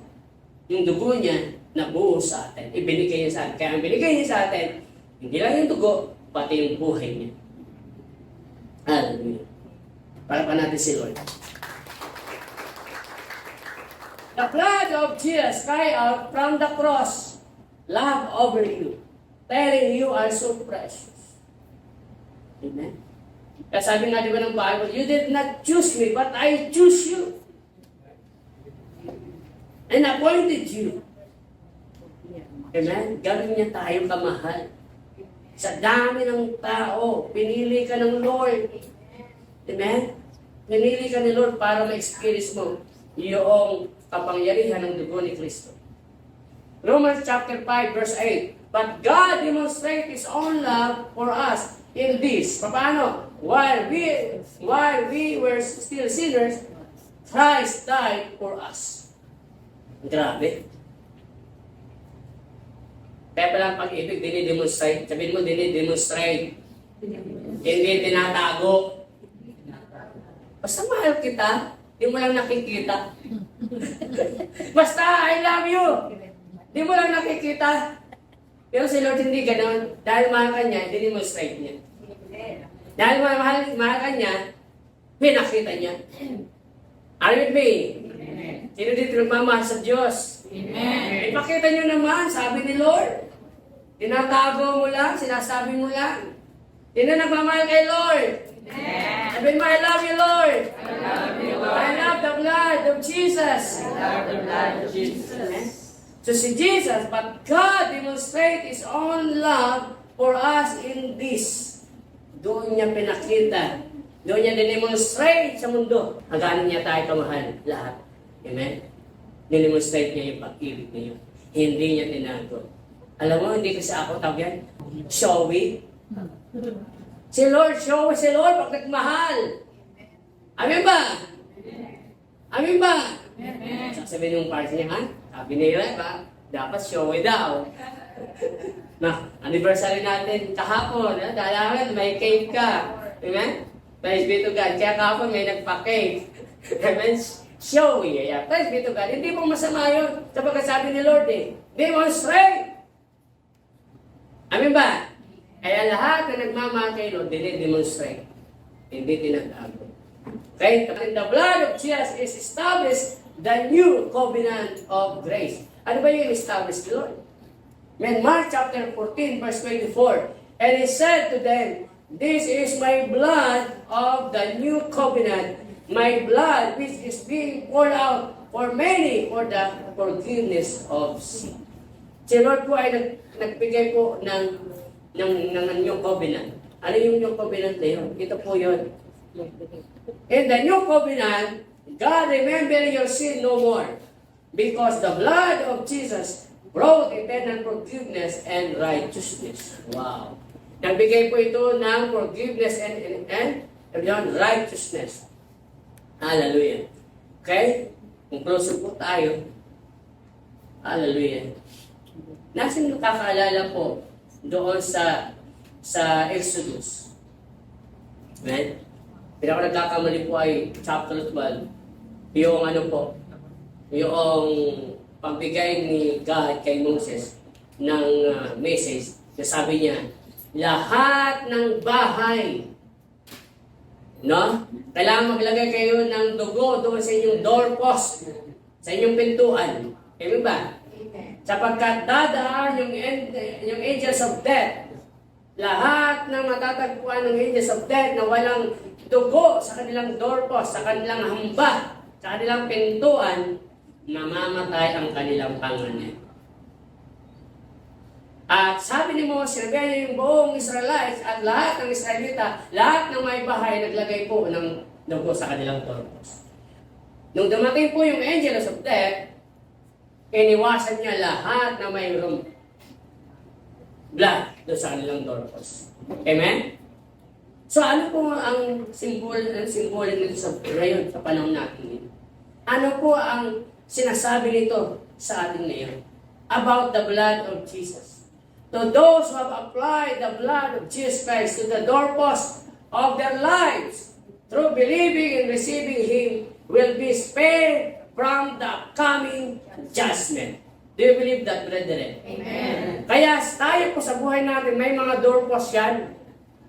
yung dugo niya, nabuo sa atin. Ibinigay niya sa atin. Kaya ang binigay niya sa atin, hindi lang yung dugo, pati yung buhay niya. Hallelujah. Para pa natin si Lord. The blood of Jesus cry out from the cross, love over you, telling you are so precious. Amen. Kaya sabi nga di ba ng Bible, you did not choose me, but I choose you. And appointed you. Amen? Gano'n niya tayo kamahal. Sa dami ng tao, pinili ka ng Lord. Amen? Pinili ka ni Lord para ma-experience mo yung kapangyarihan ng dugo ni Kristo. Romans chapter 5 verse 8. But God demonstrates His own love for us in this. Paano? While we were still sinners, Christ died for us. Grabe. Kaya palang pag-ibig, dinidemonstrate. Sabihin mo, dinidemonstrate. Hindi tinatago. Basta mahal kita, di mo lang nakikita. Basta, I love you. Di mo lang nakikita. Pero si Lord hindi ganoon. Dahil mahal ka niya, dinidemonstrate niya. Dahil mahal ka niya, pinakita niya. Are you with me? Sino dito nagmamahal sa Diyos? Amen. Ipakita nyo naman, sabi ni Lord. Tinatago mo lang, sinasabi mo lang. Sino nagmamahal kay Lord? Amen. Sabihin mo, I love you, Lord. I love you, Lord. I love the blood of Jesus. I love the blood of Jesus. Amen. So si Jesus, but God demonstrate His own love for us in this. Doon niya pinakita. Doon niya dinemonstrate sa mundo. Hanggang niya tayo kamahal lahat. Amen? Dinemonstrate niya yung pag-ibig niya. Hindi niya tinago. Alam mo, hindi kasi ako tawag yan. Showy. Si Lord, showy si Lord pag nagmahal. Amen ba? Amen ba? Sasabihin yung party niya, ha? Sabi nila, ba? Dapat showy daw. Na, anniversary natin kahapon. Dahil may cake ka. Amen? Praise be to God. Kaya kahapon may nagpa-cake. Amen? Showy. Praise be to God. Hindi po masama yun. Sapagkat sabi ni Lord demonstrate. Amen ba? Kaya lahat na nagmamahal kay Lord, dinidemonstrate. Hindi tinatago. Okay? The blood of Jesus is established the new covenant of grace. Ano ba yung established, Lord? In Mark chapter 14, verse 24, and He said to them, this is my blood of the new covenant, my blood which is being poured out for many for the forgiveness of sin. Si Lord po ay nagbigay po ng new covenant. Ano yung new covenant na yun? Ito po yun. In the new covenant, God remember your sin no more. Because the blood of Jesus brought eternal forgiveness and righteousness. Wow. Nagbigay po ito ng forgiveness and righteousness. Hallelujah. Okay? Conclusive po tayo. Hallelujah. Nasin nakakaalala po doon sa Exodus. Amen? Pinaka nagkakamali po ay chapter 12. Yung ano po, yung pagbigay ni God kay Moses ng message na sabi niya, lahat ng bahay, no? Kailangan maglagay kayo ng dugo doon sa inyong doorpost, sa inyong pintuan. Amen ba? Sapagkat dadaan yung angels of death, lahat ng matatagpuan ng angels of death na walang dugo sa kanilang doorpost, sa kanilang hamba, sa kanilang pintuan, namamatay ang kanilang pangalan. At sabi ni Moses, sinabihan niya yung buong Israelites at lahat ng Israelita, lahat ng may bahay naglagay po ng dugo sa kanilang doorpost. Nung dumating po yung angels of death, iniwasan niya lahat na mayroong blood doon sa kanilang doorpost. Amen? So ano po ang symbol nito sa ngayon, sa panahon natin? Ano po ang sinasabi nito sa atin ngayon? About the blood of Jesus. To those who have applied the blood of Jesus Christ to the doorpost of their lives, through believing and receiving Him, will be spared from the coming judgment. Do you believe that, brethren? Amen. Kaya tayo po sa buhay natin, may mga doorpost yan.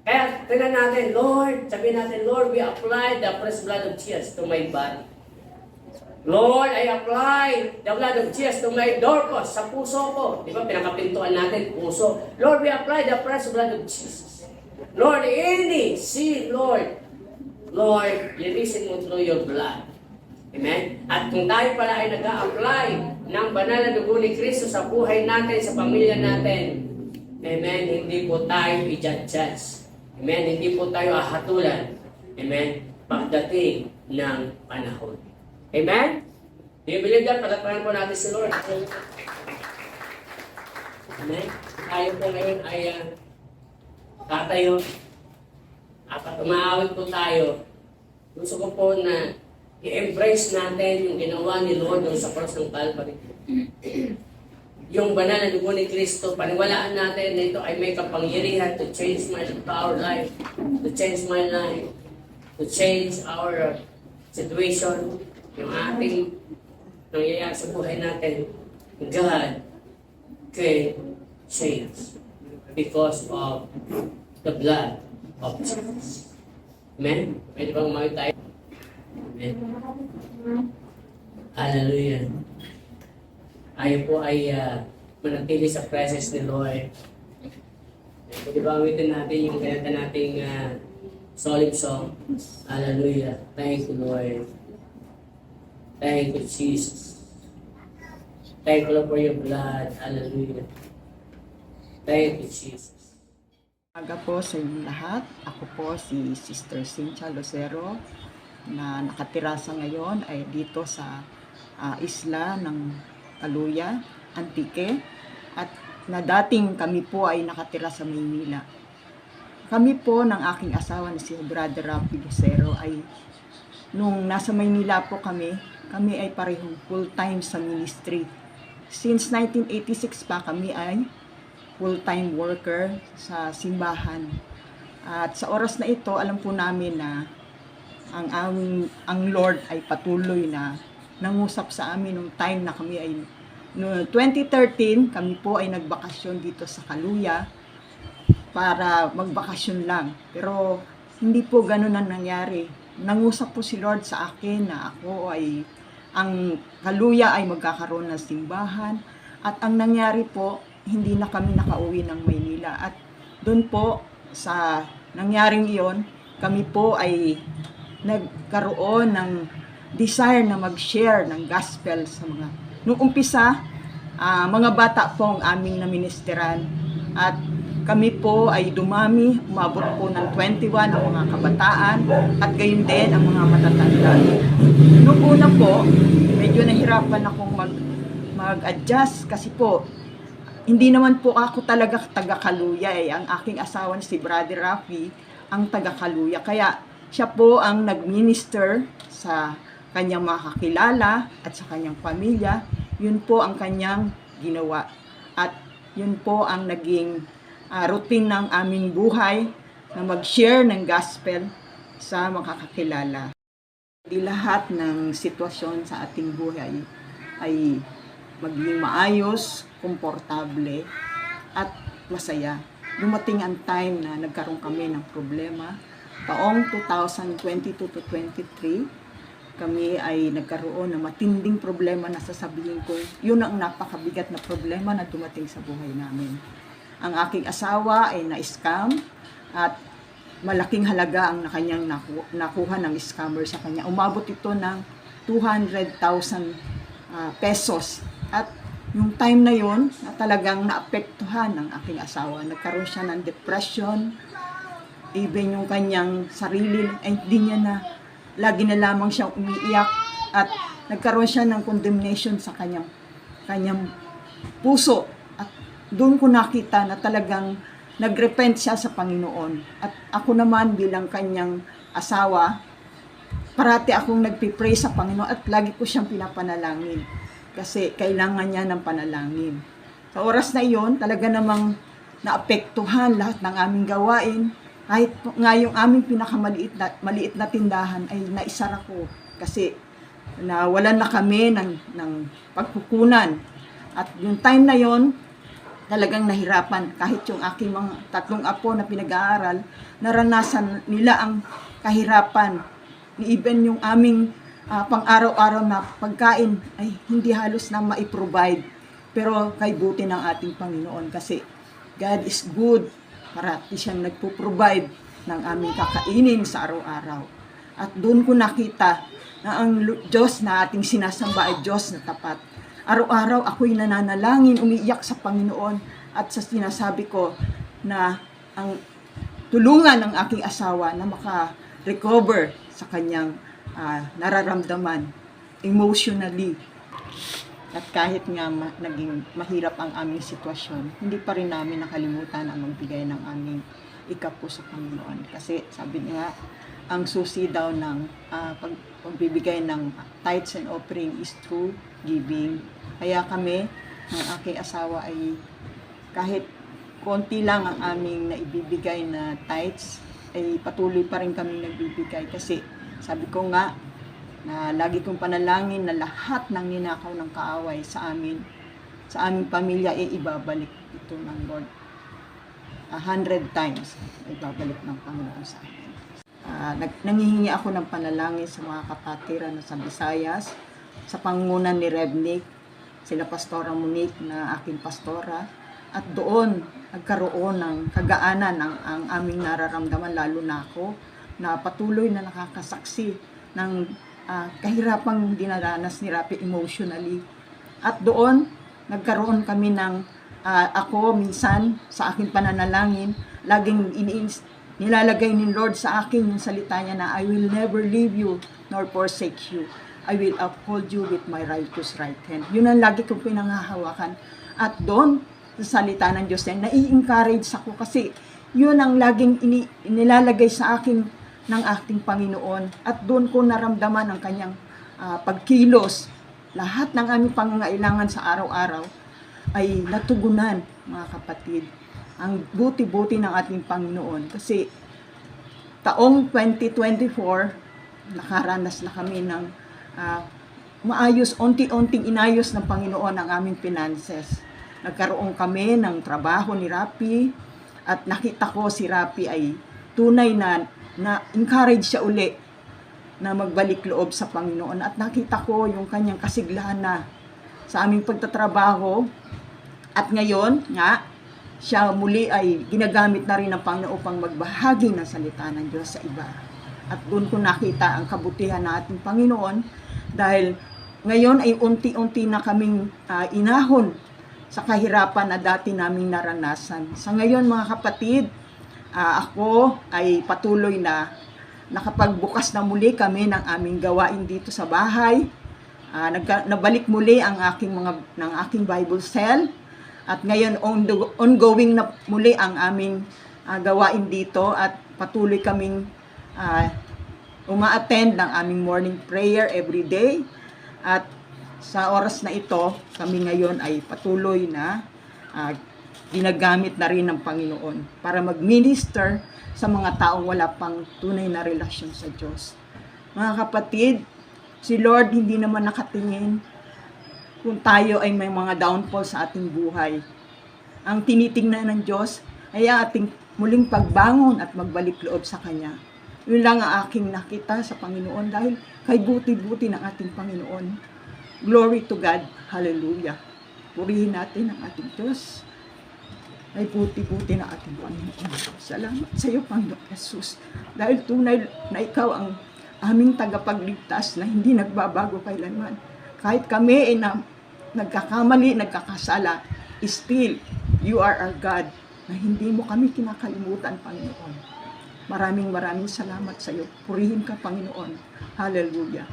Kaya tingnan natin, Lord, sabihin natin, Lord, we apply the precious blood of Jesus to my body. Lord, I apply the blood of Jesus to my doorpost, sa puso ko. Di ba, pinakapintuan natin, puso. Lord, we apply the precious blood of Jesus. Lord, any sin, Lord, linisin mo through your blood. Amen? At kung tayo pala ay nag-a-apply ng banal na dugo ni Kristo sa buhay natin, sa pamilya natin, amen, hindi po tayo i-judge. Amen, hindi po tayo ahatulan. Amen, pagdating ng panahon. Amen? Do you believe that? Palakpakan po natin si Lord. Amen? Tayo po ngayon ay tatayo. At umaawit po tayo. Gusto ko po na i-embrace natin yung ginawa ni Lord doon sa cross ng Calvary. Yung banal na dugo ni Kristo, paniwalaan natin na ito ay may kapangyarihan to change our life, to change my life, to change our situation, yung ating nangyayari sa buhay natin. God can change because of the blood of Jesus. Amen? Pwede bang umawit tayo? Amen. Hallelujah. Tayo po ay manatili sa presence ni Lord. Pwede ba awitin natin yung kinanta nating solemn song? Hallelujah. Thank you, Lord. Thank you, Jesus. Thank you, Lord, for your blood. Hallelujah. Thank you, Jesus. Umaga po sa inyong lahat. Ako po si Sister Cynthia Lucero na nakatira sa ngayon ay dito sa isla ng Kaluya, Antique, at na dating kami po ay nakatira sa Maynila. Kami po ng aking asawa na si Brother Rafi Lucero ay nung nasa Maynila po kami ay parehong full-time sa ministry. Since 1986 pa kami ay full-time worker sa simbahan. At sa oras na ito, alam po namin na ang Lord ay patuloy na nangusap sa amin nung time na kami ay no 2013 kami po ay nagbakasyon dito sa Kaluya para magbakasyon lang. Pero hindi po ganoon ang nangyari. Nangusap po si Lord sa akin na ako ay ang Kaluya ay magkakaroon ng simbahan, at ang nangyari po, hindi na kami nakauwi ng Maynila. At doon po sa nangyaring iyon, kami po ay nagkaroon ng desire na mag-share ng gospel sa mga nung umpisa, mga bata po ang aming naministeran, at kami po ay dumami, umabot po ng 21 ang mga kabataan at gayon din ang mga matatanda. Noong una po, medyo nahirapan akong mag-adjust kasi po, hindi naman po ako talaga taga-Kaluya eh. Ang aking asawa si Brother Rafi ang taga-Kaluya. Kaya siya po ang nag-minister sa kanyang mga kakilala at sa kanyang pamilya. Yun po ang kanyang ginawa. At yun po ang naging routine ng aming buhay na mag-share ng gospel sa mga kakilala. Di lahat ng sitwasyon sa ating buhay ay maging maayos, komportable, at masaya. Dumating ang time na nagkaroon kami ng problema. Taong 2022 to 23, kami ay nagkaroon ng matinding problema na sasabihin ko, yun ang napakabigat na problema na dumating sa buhay namin. Ang aking asawa ay na-scam at malaking halaga ang kanyang nakuha ng scammer sa kanya. Umabot ito ng 200,000 pesos. At yung time na yon, na talagang naapektuhan ng aking asawa. Nagkaroon siya ng depression, even yung kanyang sarili, ay hindi niya na, lagi na lamang siyang umiiyak at nagkaroon siya ng condemnation sa kanyang puso. At doon ko nakita na talagang nagrepent siya sa Panginoon. At ako naman bilang kanyang asawa, parati akong nagpipray sa Panginoon at lagi ko siyang pinapanalangin. Kasi kailangan niya ng panalangin. Sa oras na iyon, talaga namang naapektuhan lahat ng aming gawain. Kahit nga yung aming pinakamaliit na tindahan ay naisara ko. Kasi nawalan na kami ng pagkukunan. At yung time na yon, talagang nahirapan. Kahit yung aking mga 3 apo na pinag-aaral, naranasan nila ang kahirapan. Even yung aming pang-araw-araw na pagkain ay hindi halos na ma-provide. Pero kay buti ng ating Panginoon kasi God is good. Parati siyang nagpo-provide ng aming kakainin sa araw-araw. At doon ko nakita na ang Diyos na ating sinasamba ay Diyos na tapat. Araw-araw ako'y nananalangin, umiiyak sa Panginoon at sa sinasabi ko na ang tulungan ng aking asawa na maka-recover sa kanyang nararamdaman emotionally. At kahit nga naging mahirap ang aming sitwasyon, hindi pa rin namin nakalimutan ang magbigay ng aming ikapo sa Panginoon. Kasi sabi nga, ang susi daw ng pagbibigay ng tithes and offering is through giving. Kaya kami, ang aking asawa ay kahit konti lang ang aming naibibigay na tithes, ay patuloy pa rin kami nagbibigay. Kasi sabi ko nga, na lagi kong panalangin na lahat ng ninakaw ng kaaway sa aming pamilya ay ibabalik ito ng Lord. 100 times ibabalik ng Panginoon sa amin. Nangihingi ako ng panalangin sa mga kapatiran na sa Visayas, sa pangunan ni Revnick, sila Pastora Monique na aking pastora, at doon nagkaroon ng kagaanan ang aming nararamdaman, lalo na ako, na patuloy na nakakasaksi ng kahirapang dinaranas ni Rafi emotionally. At doon, nagkaroon kami ng, ako minsan sa aking pananalangin, laging nilalagay ni Lord sa akin yung salita niya na I will never leave you nor forsake you. I will uphold you with my righteous right hand. Yun ang lagi kong pinanghahawakan. At doon, sa salita ng Diyos yan, nai-encourage ako kasi yun ang laging inilalagay sa akin ng ating Panginoon. At doon ko naramdaman ang kanyang pagkilos. Lahat ng aming pangangailangan sa araw-araw ay natugunan, mga kapatid. Ang buti-buti ng ating Panginoon. Kasi taong 2024, nakaranas na kami ng maayos, unti-unting inayos ng Panginoon ang aming finances. Nagkaroon kami ng trabaho ni Rafi at nakita ko si Rafi ay tunay na encourage siya uli na magbalik loob sa Panginoon. At nakita ko yung kanyang kasiglahan sa aming pagtatrabaho. At ngayon nga, siya muli ay ginagamit na rin ng Panginoon upang magbahagi ng salita ng Diyos sa iba. At doon ko nakita ang kabutihan ng ating Panginoon dahil ngayon ay unti-unti na kaming inahon sa kahirapan na dati naming naranasan. Sa ngayon mga kapatid, ako ay patuloy na nakapagbukas na muli kami ng aming gawain dito sa bahay. Nabalik muli ang aking Bible cell, at ngayon ongoing na muli ang aming gawain dito, at patuloy kaming uma-attend ng aming morning prayer every day. At sa oras na ito, kami ngayon ay patuloy na ginagamit na rin ng Panginoon para mag-minister sa mga taong wala pang tunay na relasyon sa Diyos. Mga kapatid, si Lord hindi naman nakatingin kung tayo ay may mga downfall sa ating buhay. Ang tinitingnan ng Diyos ay ating muling pagbangon at magbalik loob sa Kanya. Yun lang ang aking nakita sa Panginoon, dahil kay buti-buti ng ating Panginoon. Glory to God. Hallelujah. Purihin natin ang ating Diyos. Ay buti-buti na ating Panginoon. Salamat sa iyo, Panginoon Jesus. Dahil tunay na ikaw ang aming tagapagligtas na hindi nagbabago kailanman. Kahit kami ay nagkakamali, nagkakasala, still, you are our God, na hindi mo kami kinakalimutan, Panginoon. Maraming salamat sa iyo. Purihin ka, Panginoon. Hallelujah.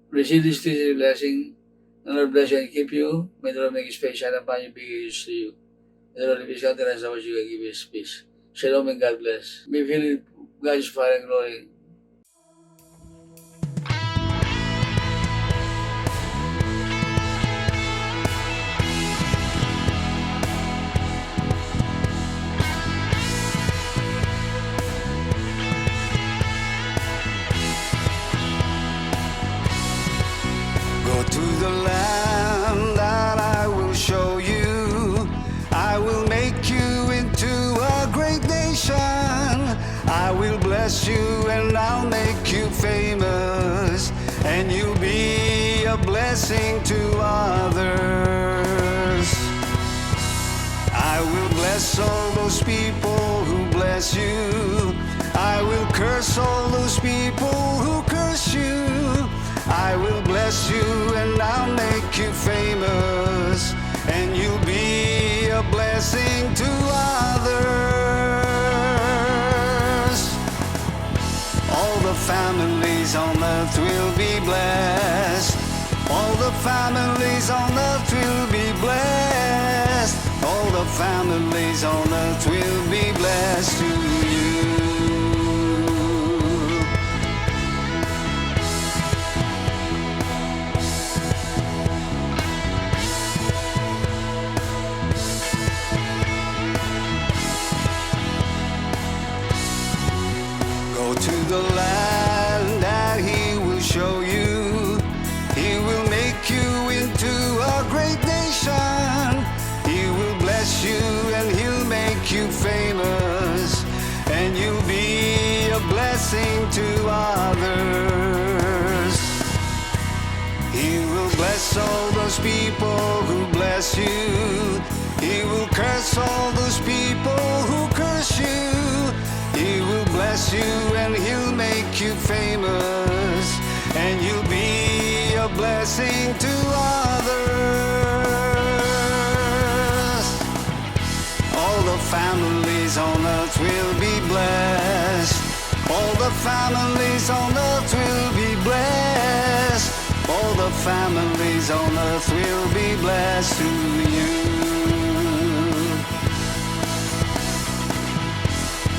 Receive this blessing. The Lord bless you and keep you. May the Lord make His face shine upon you, be gracious to you. May the Lord lift His countenance upon you and give you His peace. Shalom and God bless. Be filled with God's fire and glory. Go to the land that I will show you. I will make you into a great nation. I will bless you and I'll make you famous, and you'll be a blessing to others. I will bless all those people who bless you. I will curse all those people who curse you. I will bless you and I'll make you famous, and you'll be a blessing to others. All the families on earth will be blessed. All the families on earth will be blessed. All the families on earth will be blessed to you. Go to the land that He will show you. He will make you into a great nation. He will bless you and He'll make you famous, and you'll be a blessing to others. He will bless all those people who bless you. He will curse all those people who curse you. He will bless you and He'll make you famous, and you'll be a blessing to others. All the families on earth will be blessed. All the families on earth will be blessed. All the families on earth will be blessed through you.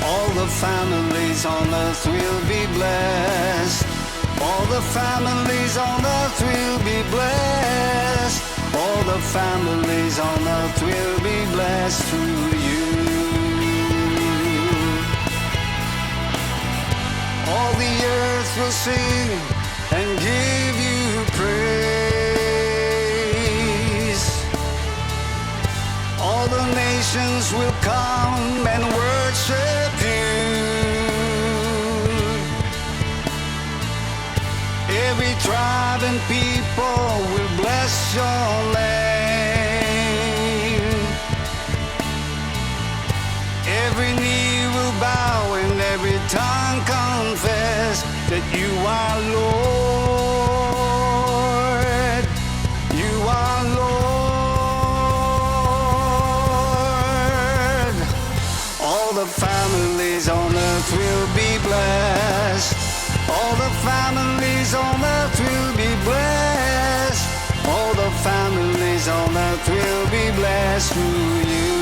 All the families on earth will be blessed. All the families on earth will be blessed. All the families on earth will be blessed through you. All the earth will sing and give you praise. All the nations will come and worship you. Every tribe and people will bless your name. Every knee will bow and every tongue confess that you are Lord. You All the families on earth will be blessed. All the families on earth will be blessed. All the families on earth will be blessed through you.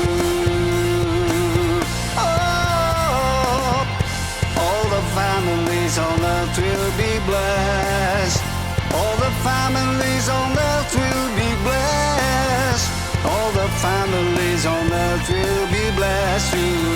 Oh, all the families on earth will be blessed. All the families on earth will be blessed. All the families on earth will be blessed through